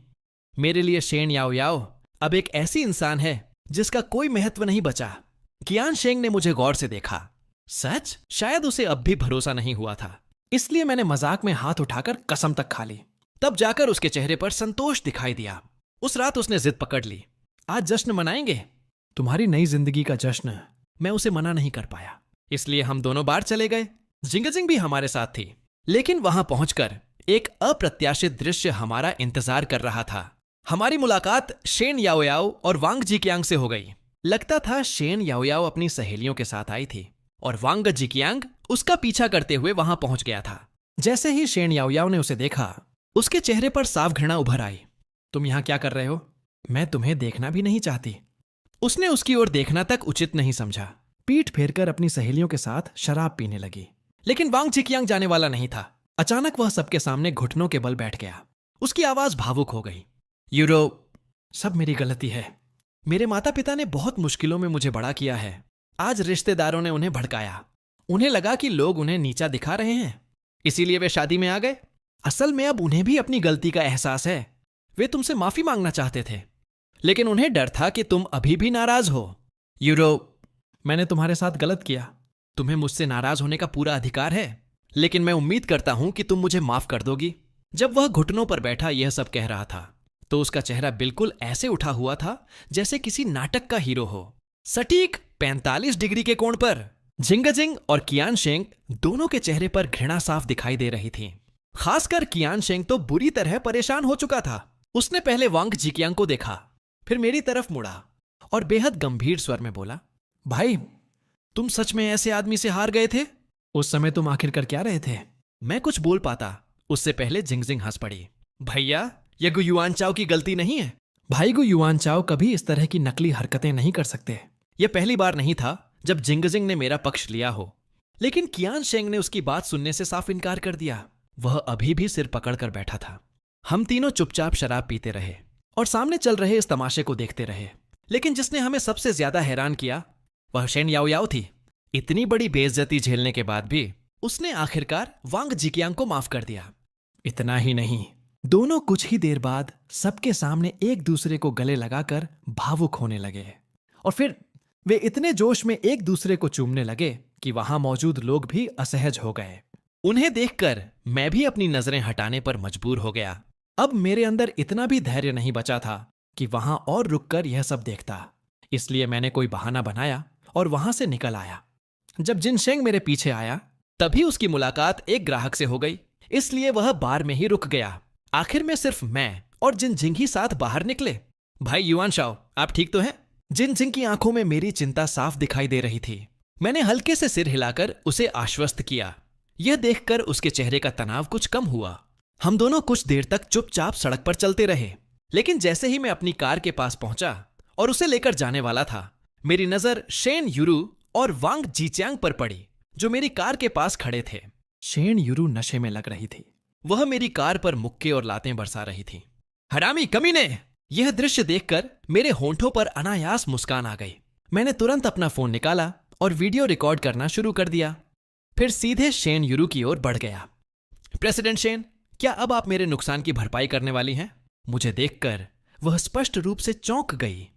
मेरे लिए शेन याओयाओ अब एक ऐसी इंसान है जिसका कोई महत्व नहीं बचा। कियान शेंग ने मुझे गौर से देखा। सच? शायद उसे अब भी भरोसा नहीं हुआ था। इसलिए मैंने मजाक में हाथ उठाकर कसम तक खा ली। तब जाकर उसके चेहरे पर संतोष दिखाई दिया। उस रात उसने जिद पकड़ ली, आज जश्न मनाएंगे। तुम्हारी नई जिंदगी का जश्न। मैं उसे मना नहीं कर पाया, इसलिए हम दोनों बार चले गए। जिंगजिंग भी हमारे साथ थी, लेकिन वहां पहुंचकर एक अप्रत्याशित दृश्य हमारा इंतजार कर रहा था। हमारी मुलाकात शेन याओयाओ और वांग जिकियांग से हो गई। लगता था शेन याओयाओ अपनी सहेलियों के साथ आई थी और वांग जिकियांग उसका पीछा करते हुए वहां पहुंच गया था। जैसे ही शेन याओयाओ ने उसे देखा, उसके चेहरे पर साफ घृणा उभर आई। तुम यहां क्या कर रहे हो? मैं तुम्हें देखना भी नहीं चाहती। उसने उसकी ओर देखना तक उचित नहीं समझा। पीठ फेरकर अपनी सहेलियों के साथ शराब पीने लगी। लेकिन वांग जिकियांग जाने वाला नहीं था। अचानक वह सबके सामने घुटनों के बल बैठ गया। उसकी आवाज भावुक हो गई। यूरो, सब मेरी गलती है। मेरे माता पिता ने बहुत मुश्किलों में मुझे बड़ा किया है। आज रिश्तेदारों ने उन्हें भड़काया। उन्हें लगा कि लोग उन्हें नीचा दिखा रहे हैं, इसीलिए वे शादी में आ गए। असल में अब उन्हें भी अपनी गलती का एहसास है। वे तुमसे माफी मांगना चाहते थे, लेकिन उन्हें डर था कि तुम अभी भी नाराज हो। यूरो, मैंने तुम्हारे साथ गलत किया। तुम्हें मुझसे नाराज होने का पूरा अधिकार है, लेकिन मैं उम्मीद करता हूं कि तुम मुझे माफ कर दोगी। जब वह घुटनों पर बैठा यह सब कह रहा था, तो उसका चेहरा बिल्कुल ऐसे उठा हुआ था जैसे किसी नाटक का हीरो हो। सटीक 45 डिग्री के कोण पर जिंगजिंग और कियान शेंग दोनों के चेहरे पर घृणा साफ दिखाई दे रही थी। खासकर कियान शेंग तो बुरी तरह परेशान हो चुका था। उसने पहले वांग जिकियांग को देखा, फिर मेरी तरफ मुड़ा और बेहद गंभीर स्वर में बोला, भाई, तुम सच में ऐसे आदमी से हार गए थे? उस समय तुम आखिर कर क्या रहे थे? मैं कुछ बोल पाता उससे पहले जिंगजिंग हंस पड़ी। भैया, यह गु युआन चाओ की गलती नहीं है। भाई, गु युआन चाओ कभी इस तरह की नकली हरकतें नहीं कर सकते। यह पहली बार नहीं था जब जिंगजिंग ने मेरा पक्ष लिया हो। लेकिन कियान शेंग ने उसकी बात सुनने से साफ इनकार कर दिया। वह अभी भी सिर पकड़कर बैठा था। हम तीनों चुपचाप शराब पीते रहे और सामने चल रहे इस तमाशे को देखते रहे। लेकिन जिसने हमें सबसे ज्यादा हैरान किया वह शेन याओयाओ थी। इतनी बड़ी बेइज्जती झेलने के बाद भी उसने आखिरकार वांग जिकियांग को माफ कर दिया। इतना ही नहीं, दोनों कुछ ही देर बाद सबके सामने एक दूसरे को गले लगाकर भावुक होने लगे और फिर वे इतने जोश में एक दूसरे को चूमने लगे कि वहां मौजूद लोग भी असहज हो गए। उन्हें देखकर मैं भी अपनी नजरें हटाने पर मजबूर हो गया। अब मेरे अंदर इतना भी धैर्य नहीं बचा था कि वहां और रुककर यह सब देखता। इसलिए मैंने कोई बहाना बनाया और वहां से निकल आया। जब जिनशेंग मेरे पीछे आया, तभी उसकी मुलाकात एक ग्राहक से हो गई, इसलिए वह बार में ही रुक गया। आखिर में सिर्फ मैं और जिनजिंग ही साथ बाहर निकले। भाई युआन शाओ, आप ठीक तो हैं? जिनजिंग की आंखों में मेरी चिंता साफ दिखाई दे रही थी। मैंने हल्के से सिर हिलाकर उसे आश्वस्त किया। यह देखकर उसके चेहरे का तनाव कुछ कम हुआ। हम दोनों कुछ देर तक चुपचाप सड़क पर चलते रहे। लेकिन जैसे ही मैं अपनी कार के पास पहुंचा और उसे लेकर जाने वाला था, मेरी नजर शेन यूरू और वांग जिचियांग पर पड़ी, जो मेरी कार के पास खड़े थे। शेन यूरू नशे में लग रही थी। वह मेरी कार पर मुक्के और लातें बरसा रही थी। हरामी कमीने! यह दृश्य देखकर मेरे होंठों पर अनायास मुस्कान आ गई। मैंने तुरंत अपना फोन निकाला और वीडियो रिकॉर्ड करना शुरू कर दिया। फिर सीधे शेन यूरू की ओर बढ़ गया। प्रेसिडेंट शेन, क्या अब आप मेरे नुकसान की भरपाई करने वाली हैं? मुझे देखकर वह स्पष्ट रूप से चौंक गई।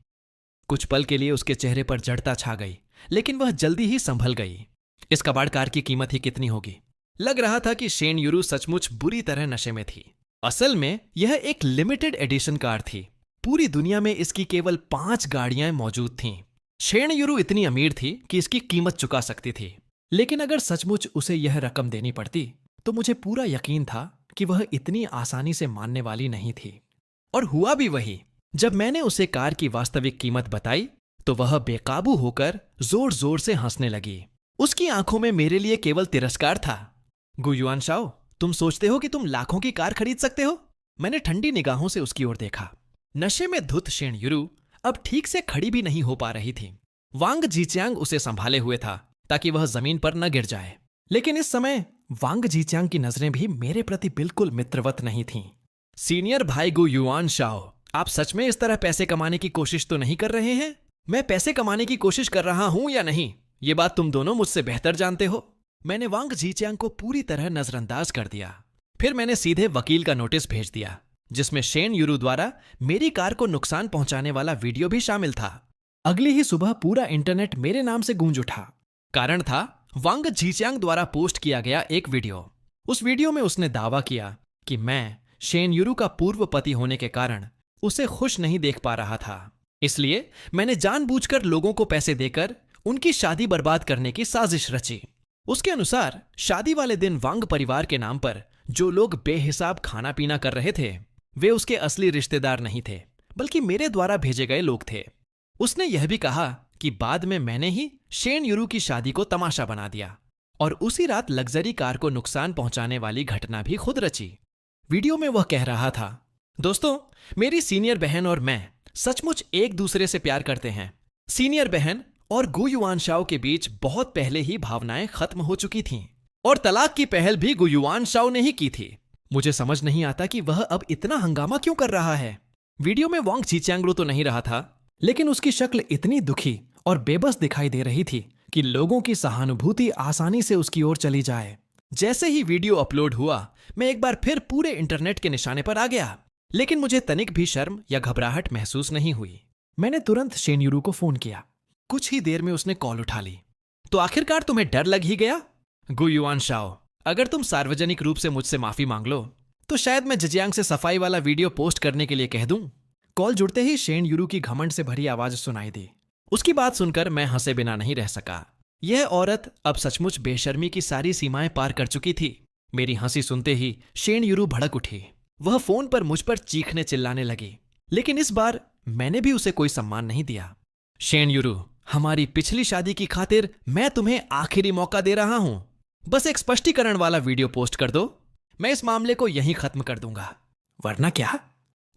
कुछ पल के लिए उसके चेहरे पर जड़ता छा गई, लेकिन वह जल्दी ही संभल गई। इस कबाड़ कार की कीमत ही कितनी होगी? लग रहा था कि शेन यूरू सचमुच बुरी तरह नशे में थी। असल में यह एक लिमिटेड एडिशन कार थी। पूरी दुनिया में इसकी केवल 5 गाड़ियां मौजूद थीं। शेन यूरू इतनी अमीर थी कि इसकी कीमत चुका सकती थी। लेकिन अगर सचमुच उसे यह रकम देनी पड़ती तो मुझे पूरा यकीन था कि वह इतनी आसानी से मानने वाली नहीं थी। और हुआ भी वही। जब मैंने उसे कार की वास्तविक कीमत बताई तो वह बेकाबू होकर जोर जोर से हंसने लगी। उसकी आंखों में मेरे लिए केवल तिरस्कार था। गु युआन शाओ, तुम सोचते हो कि तुम लाखों की कार खरीद सकते हो? मैंने ठंडी निगाहों से उसकी ओर देखा। नशे में धुत शेन यूरू अब ठीक से खड़ी भी नहीं हो पा रही थी। वांग जिचियांग उसे संभाले हुए था ताकि वह जमीन पर न गिर जाए। लेकिन इस समय वांग जिचियांग की नजरें भी मेरे प्रति बिल्कुल मित्रवत नहीं थीं। सीनियर भाई गु युआन शाओ, आप सच में इस तरह पैसे कमाने की कोशिश तो नहीं कर रहे हैं? मैं पैसे कमाने की कोशिश कर रहा हूं या नहीं, ये बात तुम दोनों मुझसे बेहतर जानते हो। मैंने वांग जिचियांग को पूरी तरह नजरअंदाज कर दिया। फिर मैंने सीधे वकील का नोटिस भेज दिया, जिसमें शेन यूरू द्वारा मेरी कार को नुकसान पहुंचाने वाला वीडियो भी शामिल था। अगली ही सुबह पूरा इंटरनेट मेरे नाम से गूंज उठा। कारण था वांग जिचियांग द्वारा पोस्ट किया गया एक वीडियो। उस वीडियो में उसने दावा किया कि मैं शेन यूरू का पूर्व पति होने के कारण उसे खुश नहीं देख पा रहा था, इसलिए मैंने जानबूझकर लोगों को पैसे देकर उनकी शादी बर्बाद करने की साजिश रची। उसके अनुसार शादी वाले दिन वांग परिवार के नाम पर जो लोग बेहिसाब खाना पीना कर रहे थे वे उसके असली रिश्तेदार नहीं थे, बल्कि मेरे द्वारा भेजे गए लोग थे। उसने यह भी कहा कि बाद में मैंने ही शेन यूरू की शादी को तमाशा बना दिया और उसी रात लग्जरी कार को नुकसान पहुंचाने वाली घटना भी खुद रची। वीडियो में वह कह रहा था, दोस्तों, मेरी सीनियर बहन और मैं सचमुच एक दूसरे से प्यार करते हैं। सीनियर बहन और गु युआन शाओ के बीच बहुत पहले ही भावनाएं खत्म हो चुकी थीं और तलाक की पहल भी गु युआन शाओ ने ही की थी। मुझे समझ नहीं आता कि वह अब इतना हंगामा क्यों कर रहा है। वीडियो में वांग झीचांगरू तो नहीं रहा था, लेकिन उसकी शक्ल इतनी दुखी और बेबस दिखाई दे रही थी कि लोगों की सहानुभूति आसानी से उसकी ओर चली जाए। जैसे ही वीडियो अपलोड हुआ, मैं एक बार फिर पूरे इंटरनेट के निशाने पर आ गया, लेकिन मुझे तनिक भी शर्म या घबराहट महसूस नहीं हुई। मैंने तुरंत शेन यूरू को फोन किया। कुछ ही देर में उसने कॉल उठा ली। तो आखिरकार तुम्हें डर लग ही गया? गु युआन शाओ, अगर तुम सार्वजनिक रूप से मुझसे माफी मांग लो तो शायद मैं जजियांग से सफाई वाला वीडियो पोस्ट करने के लिए कह दूं। कॉल जुड़ते ही शेन यूरू की घमंड से भरी आवाज सुनाई दी। उसकी बात सुनकर मैं हंसे बिना नहीं रह सका। यह औरत अब सचमुच बेशर्मी की सारी सीमाएं पार कर चुकी थी। मेरी हंसी सुनते ही शेन यूरू भड़क उठी। वह फोन पर मुझ पर चीखने चिल्लाने लगी, लेकिन इस बार मैंने भी उसे कोई सम्मान नहीं दिया। शेन यूरू, हमारी पिछली शादी की खातिर मैं तुम्हें आखिरी मौका दे रहा हूं। बस एक स्पष्टीकरण वाला वीडियो पोस्ट कर दो, मैं इस मामले को यहीं खत्म कर दूंगा। वरना क्या?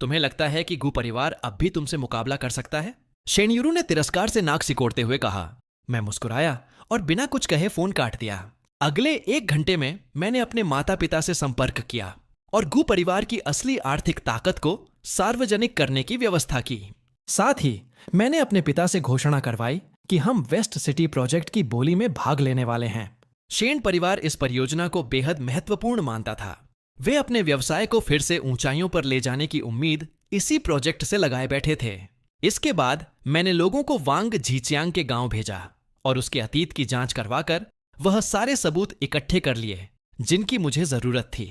तुम्हें लगता है कि गु परिवार अब भी तुमसे मुकाबला कर सकता है? शेन यूरू ने तिरस्कार से नाक सिकोड़ते हुए कहा। मैं मुस्कुराया और बिना कुछ कहे फोन काट दिया। अगले 1 घंटे में मैंने अपने माता पिता से संपर्क किया और गु परिवार की असली आर्थिक ताकत को सार्वजनिक करने की व्यवस्था की। साथ ही मैंने अपने पिता से घोषणा करवाई कि हम वेस्ट सिटी प्रोजेक्ट की बोली में भाग लेने वाले हैं। शेन परिवार इस परियोजना को बेहद महत्वपूर्ण मानता था। वे अपने व्यवसाय को फिर से ऊंचाइयों पर ले जाने की उम्मीद इसी प्रोजेक्ट से लगाए बैठे थे। इसके बाद मैंने लोगों को वांग झीचियांग के गांव भेजा और उसके अतीत की जांच करवाकर वह सारे सबूत इकट्ठे कर लिए जिनकी मुझे जरूरत थी।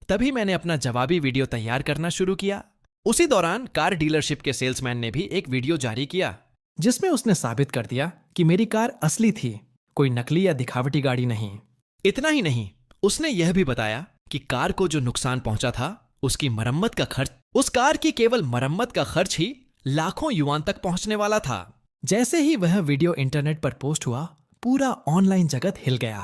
तभी मैंने अपना जवाबी वीडियो तैयार करना शुरू किया। उसी दौरान कार डीलरशिप के सेल्समैन ने भी एक वीडियो जारी किया जिसमें उसने साबित कर दिया कि मेरी कार असली थी, कोई नकली या दिखावटी गाड़ी नहीं। इतना ही नहीं, उसने यह भी बताया कि कार को जो नुकसान पहुंचा था उसकी मरम्मत का खर्च, उस कार की केवल मरम्मत का खर्च ही लाखों युआन तक पहुंचने वाला था। जैसे ही वह वीडियो इंटरनेट पर पोस्ट हुआ, पूरा ऑनलाइन जगत हिल गया।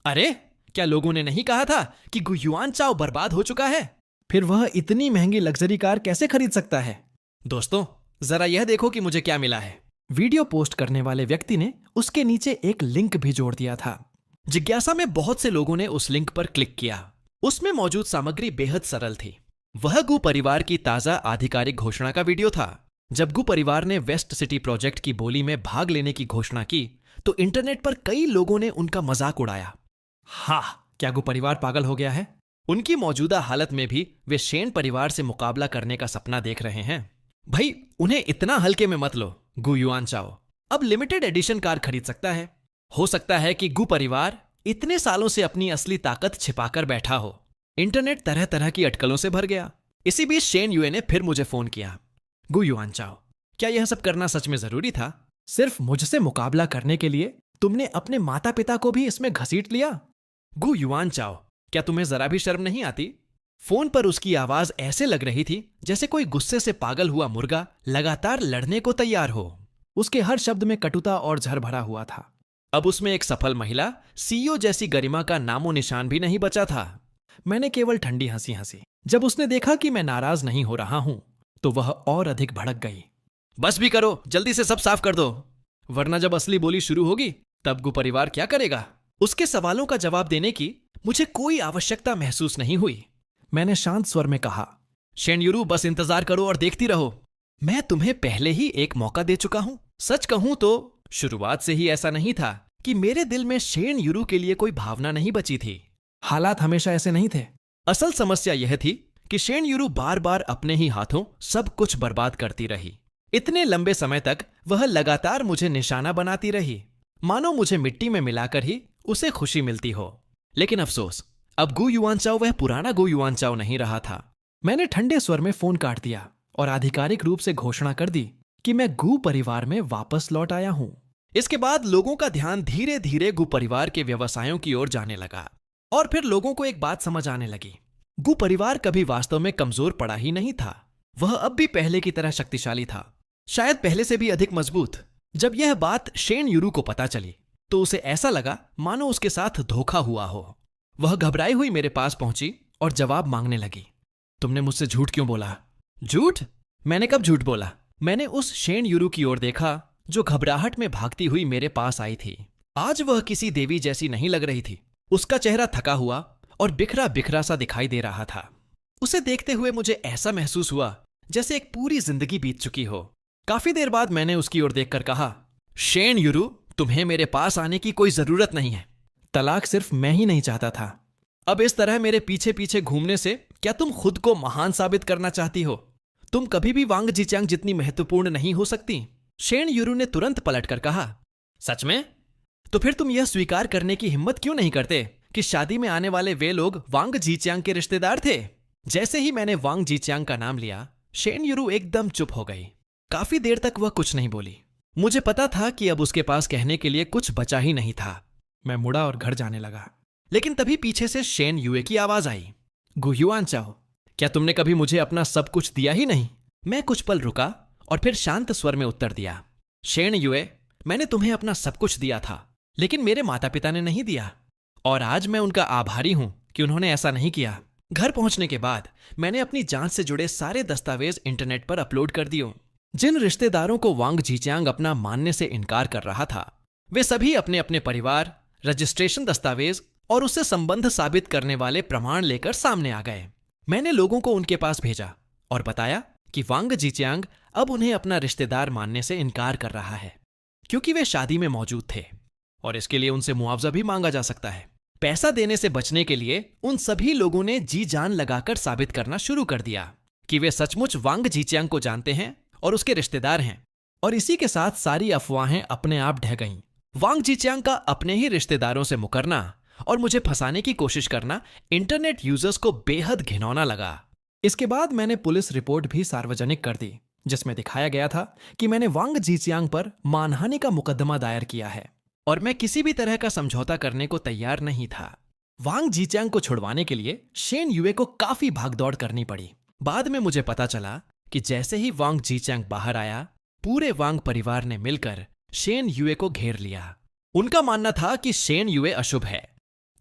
अरे, क्या लोगों ने नहीं कहा था कि गु युआन चाओ बर्बाद हो चुका है? फिर वह इतनी महंगी लग्जरी कार कैसे खरीद सकता है? दोस्तों, जरा यह देखो कि मुझे क्या मिला है। वीडियो पोस्ट करने वाले व्यक्ति ने उसके नीचे एक लिंक भी जोड़ दिया था। जिज्ञासा में बहुत से लोगों ने उस लिंक पर क्लिक किया। उसमें मौजूद सामग्री बेहद सरल थी। वह गु परिवार की ताजा आधिकारिक घोषणा का वीडियो था। जब गु परिवार ने वेस्ट सिटी प्रोजेक्ट की बोली में भाग लेने की घोषणा की तो इंटरनेट पर कई लोगों ने उनका मजाक उड़ाया। क्या गु परिवार पागल हो गया है? उनकी मौजूदा हालत में भी वे शेन परिवार से मुकाबला करने का सपना देख रहे हैं। भाई, उन्हें इतना हल्के में मत लो। गु युआन चाओ अब लिमिटेड एडिशन कार खरीद सकता है। हो सकता है कि गु परिवार इतने सालों से अपनी असली ताकत छिपाकर बैठा हो। इंटरनेट तरह तरह की अटकलों से भर गया। इसी बीच शेन यूए ने फिर मुझे फोन किया। गु युआन चाओ, क्या यह सब करना सच में जरूरी था? सिर्फ मुझसे मुकाबला करने के लिए तुमने अपने माता पिता को भी इसमें घसीट लिया? गु युआन चाओ, क्या तुम्हें जरा भी शर्म नहीं आती? फोन पर उसकी आवाज ऐसे लग रही थी जैसे कोई गुस्से से पागल हुआ मुर्गा लगातार लड़ने को तैयार हो। उसके हर शब्द में कटुता और झर भरा हुआ था। अब उसमें एक सफल महिला सीईओ जैसी गरिमा का नामो निशान भी नहीं बचा था। मैंने केवल ठंडी हंसी हंसी। जब उसने देखा कि मैं नाराज नहीं हो रहा हूं तो वह और अधिक भड़क गई। बस भी करो, जल्दी से सब साफ कर दो, वरना जब असली बोली शुरू होगी तब गु परिवार क्या करेगा? उसके सवालों का जवाब देने की मुझे कोई आवश्यकता महसूस नहीं हुई। मैंने शांत स्वर में कहा, शेन यूरू, बस इंतजार करो और देखती रहो। मैं तुम्हें पहले ही एक मौका दे चुका हूं। सच कहूं तो शुरुआत से ही ऐसा नहीं था कि मेरे दिल में शेन यूरू के लिए कोई भावना नहीं बची थी। हालात हमेशा ऐसे नहीं थे। असल समस्या यह थी कि शेन यूरू बार बार अपने ही हाथों सब कुछ बर्बाद करती रही। इतने लंबे समय तक वह लगातार मुझे निशाना बनाती रही, मानो मुझे मिट्टी में मिलाकर ही उसे खुशी मिलती हो। लेकिन अफसोस, अब गु युआनचाओ वह पुराना गु युआनचाओ नहीं रहा था। मैंने ठंडे स्वर में फोन काट दिया और आधिकारिक रूप से घोषणा कर दी कि मैं गु परिवार में वापस लौट आया हूं। इसके बाद लोगों का ध्यान धीरे धीरे गु परिवार के व्यवसायों की ओर जाने लगा और फिर लोगों को एक बात समझ आने लगी। गु परिवार कभी वास्तव में कमजोर पड़ा ही नहीं था। वह अब भी पहले की तरह शक्तिशाली था, शायद पहले से भी अधिक मजबूत। जब यह बात शेन यूरू को पता चली तो उसे ऐसा लगा मानो उसके साथ धोखा हुआ हो। वह घबराई हुई मेरे पास पहुंची और जवाब मांगने लगी। तुमने मुझसे झूठ क्यों बोला? झूठ? मैंने कब झूठ बोला? मैंने उस शेन यूरू की ओर देखा जो घबराहट में भागती हुई मेरे पास आई थी। आज वह किसी देवी जैसी नहीं लग रही थी। उसका चेहरा थका हुआ और बिखरा बिखरा सा दिखाई दे रहा था। उसे देखते हुए मुझे ऐसा महसूस हुआ जैसे एक पूरी जिंदगी बीत चुकी हो। काफी देर बाद मैंने उसकी ओर देखकर कहा, शेन यूरू, तुम्हें मेरे पास आने की कोई जरूरत नहीं है। तलाक सिर्फ मैं ही नहीं चाहता था। अब इस तरह मेरे पीछे पीछे घूमने से क्या तुम खुद को महान साबित करना चाहती हो? तुम कभी भी वांग जीचांग जितनी महत्वपूर्ण नहीं हो सकती। शेन यूरू ने तुरंत पलटकर कहा, सच में? तो फिर तुम यह स्वीकार करने की हिम्मत क्यों नहीं करते कि शादी में आने वाले वे लोग वांग जीचांग के रिश्तेदार थे? जैसे ही मैंने वांग जीचांग का नाम लिया, शेन यूरू एकदम चुप हो गई। काफी देर तक वह कुछ नहीं बोली। मुझे पता था कि अब उसके पास कहने के लिए कुछ बचा ही नहीं था। मैं मुड़ा और घर जाने लगा, लेकिन तभी पीछे से शेन यूए की आवाज आई, गु युआनचाओ, क्या तुमने कभी मुझे अपना सब कुछ दिया ही नहीं? मैं कुछ पल रुका और फिर शांत स्वर में उत्तर दिया, शेन यूए, मैंने तुम्हें अपना सब कुछ दिया था, लेकिन मेरे माता पिता ने नहीं दिया, और आज मैं उनका आभारी हूं कि उन्होंने ऐसा नहीं किया। घर पहुंचने के बाद मैंने अपनी जांच से जुड़े सारे दस्तावेज इंटरनेट पर अपलोड कर दिए। जिन रिश्तेदारों को वांग जीचांग अपना मानने से इनकार कर रहा था, वे सभी अपने अपने परिवार, रजिस्ट्रेशन दस्तावेज और उससे संबंध साबित करने वाले प्रमाण लेकर सामने आ गए। मैंने लोगों को उनके पास भेजा और बताया कि वांग जीचांग अब उन्हें अपना रिश्तेदार मानने से इनकार कर रहा है, क्योंकि वे शादी में मौजूद थे और इसके लिए उनसे मुआवजा भी मांगा जा सकता है। पैसा देने से बचने के लिए उन सभी लोगों ने जी जान लगाकर साबित करना शुरू कर दिया कि वे सचमुच वांग जीचांग को जानते हैं और उसके रिश्तेदार हैं, और इसी के साथ सारी अफवाहें अपने आप ढह गईं। वांग जीचांग का अपने ही रिश्तेदारों से मुकरना और मुझे फंसाने की कोशिश करना इंटरनेट यूजर्स को बेहद घिनौना लगा। इसके बाद मैंने पुलिस रिपोर्ट भी सार्वजनिक कर दी, जिसमें दिखाया गया था कि मैंने वांग जीचांग पर मानहानि का मुकदमा दायर किया है और मैं किसी भी तरह का समझौता करने को तैयार नहीं था। वांग जीचांग को छुड़वाने के लिए शेन यूए को काफी भागदौड़ करनी पड़ी। बाद में मुझे पता चला कि जैसे ही वांग जीचांग बाहर आया, पूरे वांग परिवार ने मिलकर शेन यूए को घेर लिया। उनका मानना था कि शेन यूए अशुभ है।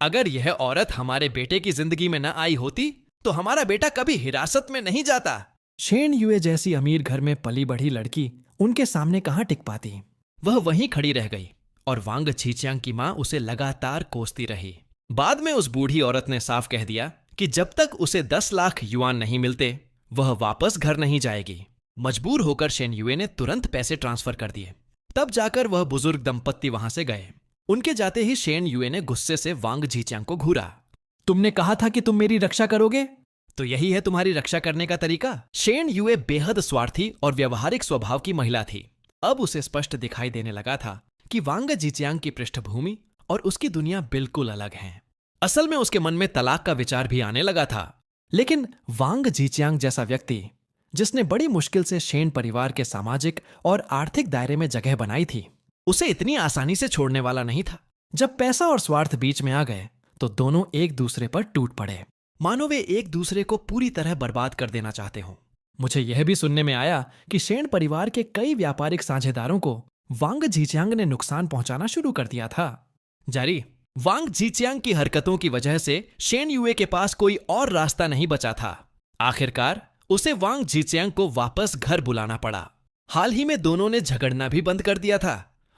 अगर यह औरत हमारे बेटे की जिंदगी में न आई होती तो हमारा बेटा कभी हिरासत में नहीं जाता। शेन यूए जैसी अमीर घर में पली बढ़ी लड़की उनके सामने कहां टिक पाती। वह वहीं खड़ी रह गई और वांग जीचांग की मां उसे लगातार कोसती रही। बाद में उस बूढ़ी औरत ने साफ कह दिया कि जब तक उसे 10 लाख युआन नहीं मिलते, वह वापस घर नहीं जाएगी। मजबूर होकर शेन यूए ने तुरंत पैसे ट्रांसफर कर दिए। तब जाकर वह बुजुर्ग दंपत्ति वहां से गए। उनके जाते ही शेन यूए ने गुस्से से वांग जीचांग को घूरा। तुमने कहा था कि तुम मेरी रक्षा करोगे, तो यही है तुम्हारी रक्षा करने का तरीका? शेन यूए बेहद स्वार्थी और व्यवहारिक स्वभाव की महिला थी। अब उसे स्पष्ट दिखाई देने लगा था कि वांग जीचांग की पृष्ठभूमि और उसकी दुनिया बिल्कुल अलग है। असल में उसके मन में तलाक का विचार भी आने लगा था। लेकिन वांग जीचांग जैसा व्यक्ति, जिसने बड़ी मुश्किल से शेन परिवार के सामाजिक और आर्थिक दायरे में जगह बनाई थी, उसे इतनी आसानी से छोड़ने वाला नहीं था। जब पैसा और स्वार्थ बीच में आ गए तो दोनों एक दूसरे पर टूट पड़े, मानो वे एक दूसरे को पूरी तरह बर्बाद कर देना चाहते हों। मुझे यह भी सुनने में आया कि शेन परिवार के कई व्यापारिक साझेदारों को वांग जीचांग ने नुकसान पहुंचाना शुरू कर दिया था। जारी, वांग जीचांग की हरकतों की वजह से शेन यूए के पास कोई और रास्ता नहीं बचा था। आखिरकार उसे वांग जीचांग को वापस घर बुलाना पड़ा। हाल ही में दोनों ने झगड़ना भी बंद कर दिया था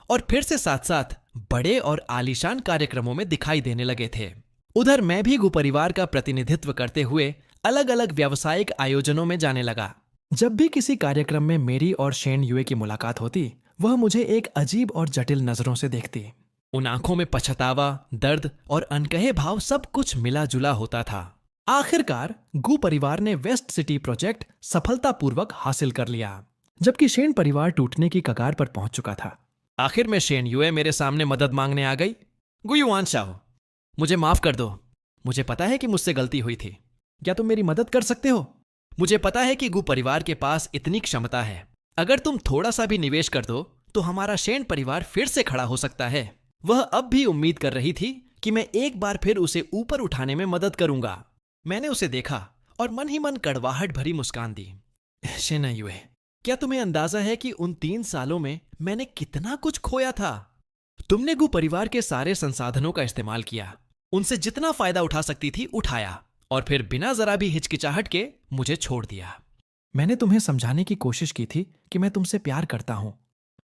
और फिर से साथ साथ बड़े और आलीशान कार्यक्रमों में दिखाई देने लगे थे। उधर मैं भी गु परिवार का प्रतिनिधित्व करते हुए अलग अलग व्यावसायिक आयोजनों में जाने लगा। जब भी किसी कार्यक्रम में मेरी और शेन यूए की मुलाकात होती, वह मुझे एक अजीब और जटिल नजरों से देखती। उन आंखों में पछतावा, दर्द और अनकहे भाव सब कुछ मिला जुला होता था। आखिरकार गु परिवार ने वेस्ट सिटी प्रोजेक्ट सफलतापूर्वक हासिल कर लिया, जबकि शेन परिवार टूटने की कगार पर पहुंच चुका था। आखिर में शेन यूए मेरे सामने मदद मांगने आ गई। गु युआनचाओ, मुझे माफ कर दो। मुझे पता है कि मुझसे गलती हुई थी। क्या तुम मेरी मदद कर सकते हो? मुझे पता है कि गु परिवार के पास इतनी क्षमता है। अगर तुम थोड़ा सा भी निवेश कर दो तो हमारा शेन परिवार फिर से खड़ा हो सकता है। वह अब भी उम्मीद कर रही थी कि मैं एक बार फिर उसे ऊपर उठाने में मदद करूंगा। मैंने उसे देखा और मन ही मन कड़वाहट भरी मुस्कान दी। शेन युए, क्या तुम्हें अंदाजा है कि उन 3 सालों में मैंने कितना कुछ खोया था? तुमने गु परिवार के सारे संसाधनों का इस्तेमाल किया, उनसे जितना फायदा उठा सकती थी उठाया, और फिर बिना जरा भी हिचकिचाहट के मुझे छोड़ दिया। मैंने तुम्हें समझाने की कोशिश की थी कि मैं तुमसे प्यार करता हूं।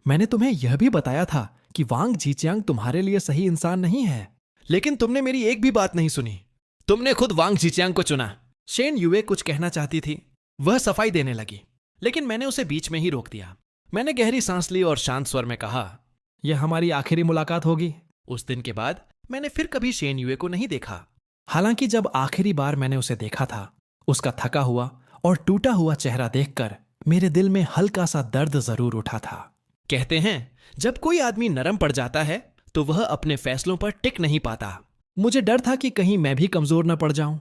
मैंने तुम्हें यह भी बताया था कि वांग जीचियांग तुम्हारे लिए सही इंसान नहीं है, लेकिन तुमने मेरी एक भी बात नहीं सुनी। तुमने खुद वांग जीचियांग को चुना। शेन युए कुछ कहना चाहती थी, वह सफाई देने लगी, लेकिन मैंने उसे बीच में ही रोक दिया। मैंने गहरी सांस ली और शांत स्वर में कहा, यह हमारी आखिरी मुलाकात होगी। उस दिन के बाद मैंने फिर कभी शेन युए को नहीं देखा। हालांकि जब आखिरी बार मैंने उसे देखा था, उसका थका हुआ और टूटा हुआ चेहरा देखकर मेरे दिल में हल्का सा दर्द जरूर उठा था। कहते हैं जब कोई आदमी नरम पड़ जाता है तो वह अपने फैसलों पर टिक नहीं पाता। मुझे डर था कि कहीं मैं भी कमजोर न पड़ जाऊं,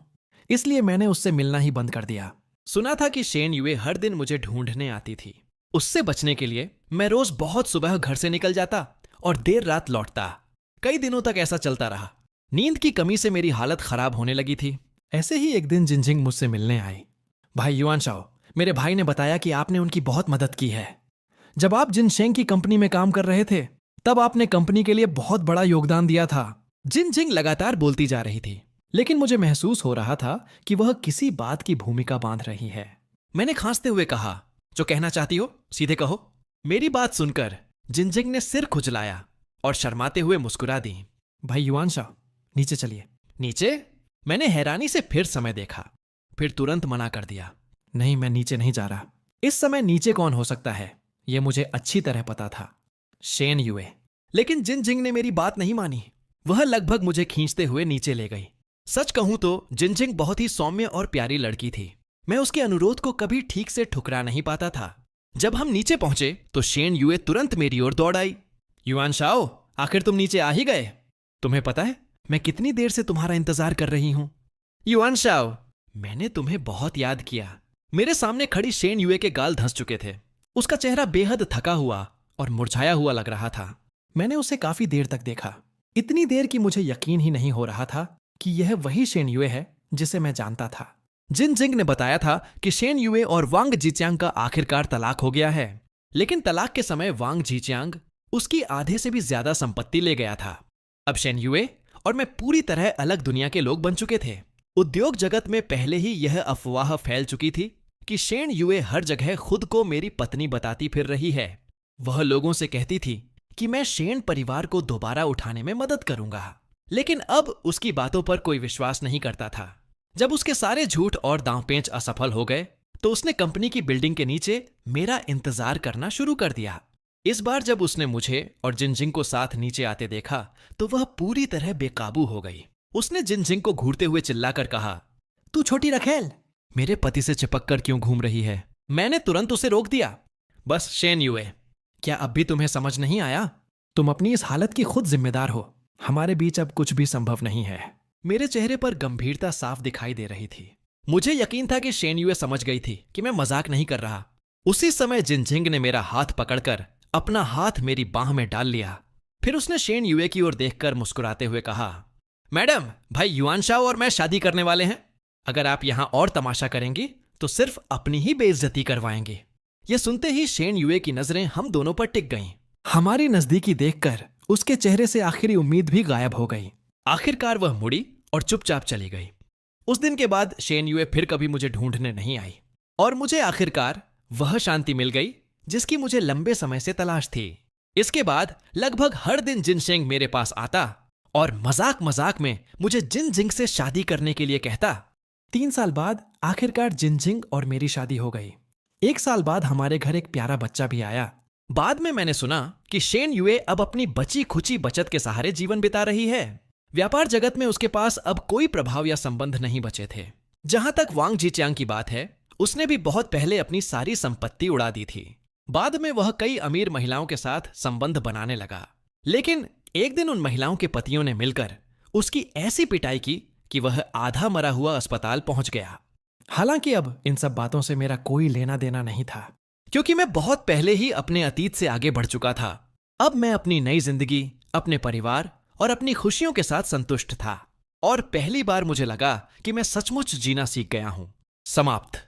इसलिए मैंने उससे मिलना ही बंद कर दिया। सुना था कि शेन युए हर दिन मुझे ढूंढने आती थी। उससे बचने के लिए मैं रोज बहुत सुबह घर से निकल जाता और देर रात लौटता। कई दिनों तक ऐसा चलता रहा। नींद की कमी से मेरी हालत खराब होने लगी थी। ऐसे ही एक दिन जिनजिंग मुझसे मिलने आई। भाई युआनशाओ, मेरे भाई ने बताया कि आपने उनकी बहुत मदद की है। जब आप जिनशेंग की कंपनी में काम कर रहे थे तब आपने कंपनी के लिए बहुत बड़ा योगदान दिया था। जिनजिंग लगातार बोलती जा रही थी, लेकिन मुझे महसूस हो रहा था कि वह किसी बात की भूमिका बांध रही है। मैंने खांसते हुए कहा, जो कहना चाहती हो सीधे कहो। मेरी बात सुनकर जिनजिंग ने सिर खुजलाया और शर्माते हुए मुस्कुरा दी। भाई युआनशाओ, नीचे चलिए। नीचे? मैंने हैरानी से फिर समय देखा, फिर तुरंत मना कर दिया। नहीं, मैं नीचे नहीं जा रहा। इस समय नीचे कौन हो सकता है, यह मुझे अच्छी तरह पता था। शेन युए। लेकिन जिनजिंग ने मेरी बात नहीं मानी। वह लगभग मुझे खींचते हुए नीचे ले गई। सच कहूं तो जिनजिंग बहुत ही सौम्य और प्यारी लड़की थी। मैं उसके अनुरोध को कभी ठीक से ठुकरा नहीं पाता था। जब हम नीचे पहुंचे तो शेन युए तुरंत मेरी ओर दौड़ आई। युआनशाओ, आखिर तुम नीचे आ ही गए। तुम्हें पता है मैं कितनी देर से तुम्हारा इंतजार कर रही हूं। युआनशाओ, मैंने तुम्हें बहुत याद किया। मेरे सामने खड़ी शेन युए के गाल धंस चुके थे। उसका चेहरा बेहद थका हुआ और मुरझाया हुआ लग रहा था। मैंने उसे काफी देर तक देखा, इतनी देर कि मुझे यकीन ही नहीं हो रहा था कि यह वही शेन युए है जिसे मैं जानता था। जिनजिंग ने बताया था कि शेन युए और वांग जीचियांग का आखिरकार तलाक हो गया है, लेकिन तलाक के समय वांग जीचियांग उसकी आधे से भी ज्यादा संपत्ति ले गया था। अब शेन युए और मैं पूरी तरह अलग दुनिया के लोग बन चुके थे। उद्योग जगत में पहले ही यह अफवाह फैल चुकी थी कि शेन युए हर जगह खुद को मेरी पत्नी बताती फिर रही है। वह लोगों से कहती थी कि मैं शेन परिवार को दोबारा उठाने में मदद करूंगा, लेकिन अब उसकी बातों पर कोई विश्वास नहीं करता था। जब उसके सारे झूठ और दांवपेच असफल हो गए तो उसने कंपनी की बिल्डिंग के नीचे मेरा इंतजार करना शुरू कर दिया। इस बार जब उसने मुझे और जिनजिंग को साथ नीचे आते देखा तो वह पूरी तरह बेकाबू हो गई। उसने जिनजिंग को घूरते हुए चिल्लाकर कहा, तू छोटी रखेल, मेरे पति से चिपक कर क्यों घूम रही है? मैंने तुरंत उसे रोक दिया। बस शेन युए, क्या अब भी तुम्हें समझ नहीं आया? तुम अपनी इस हालत की खुद जिम्मेदार हो। हमारे बीच अब कुछ भी संभव नहीं है। मेरे चेहरे पर गंभीरता साफ दिखाई दे रही थी। मुझे यकीन था कि शेन युए समझ गई थी कि मैं मजाक नहीं कर रहा। उसी समय जिनजिंग ने मेरा हाथ पकड़कर अपना हाथ मेरी बांह में डाल लिया। फिर उसने शेन युए की ओर देखकर मुस्कुराते हुए कहा, मैडम, भाई युआनशाओ और मैं शादी करने वाले हैं। अगर आप यहां और तमाशा करेंगी तो सिर्फ अपनी ही बेइज्जती करवाएंगे। यह सुनते ही शेन युए की नजरें हम दोनों पर टिक गईं। हमारी नजदीकी देखकर उसके चेहरे से आखिरी उम्मीद भी गायब हो गई। आखिरकार वह मुड़ी और चुपचाप चली गई। उस दिन के बाद शेन युए फिर कभी मुझे ढूंढने नहीं आई और मुझे आखिरकार वह शांति मिल गई जिसकी मुझे लंबे समय से तलाश थी। इसके बाद लगभग हर दिन जिनशेंग मेरे पास आता और मजाक मजाक में मुझे जिनजिंग से शादी करने के लिए कहता। 3 साल बाद आखिरकार जिनजिंग और मेरी शादी हो गई। 1 साल बाद हमारे घर एक प्यारा बच्चा भी आया। बाद में मैंने सुना कि शेन युए अब अपनी बची खुची बचत के सहारे जीवन बिता रही है। व्यापार जगत में उसके पास अब कोई प्रभाव या संबंध नहीं बचे थे। जहां तक वांग जीचियांग की बात है, उसने भी बहुत पहले अपनी सारी संपत्ति उड़ा दी थी। बाद में वह कई अमीर महिलाओं के साथ संबंध बनाने लगा, लेकिन एक दिन उन महिलाओं के पतियों ने मिलकर उसकी ऐसी पिटाई की कि वह आधा मरा हुआ अस्पताल पहुंच गया। हालांकि अब इन सब बातों से मेरा कोई लेना देना नहीं था, क्योंकि मैं बहुत पहले ही अपने अतीत से आगे बढ़ चुका था। अब मैं अपनी नई जिंदगी, अपने परिवार और अपनी खुशियों के साथ संतुष्ट था। और पहली बार मुझे लगा कि मैं सचमुच जीना सीख गया हूं। समाप्त।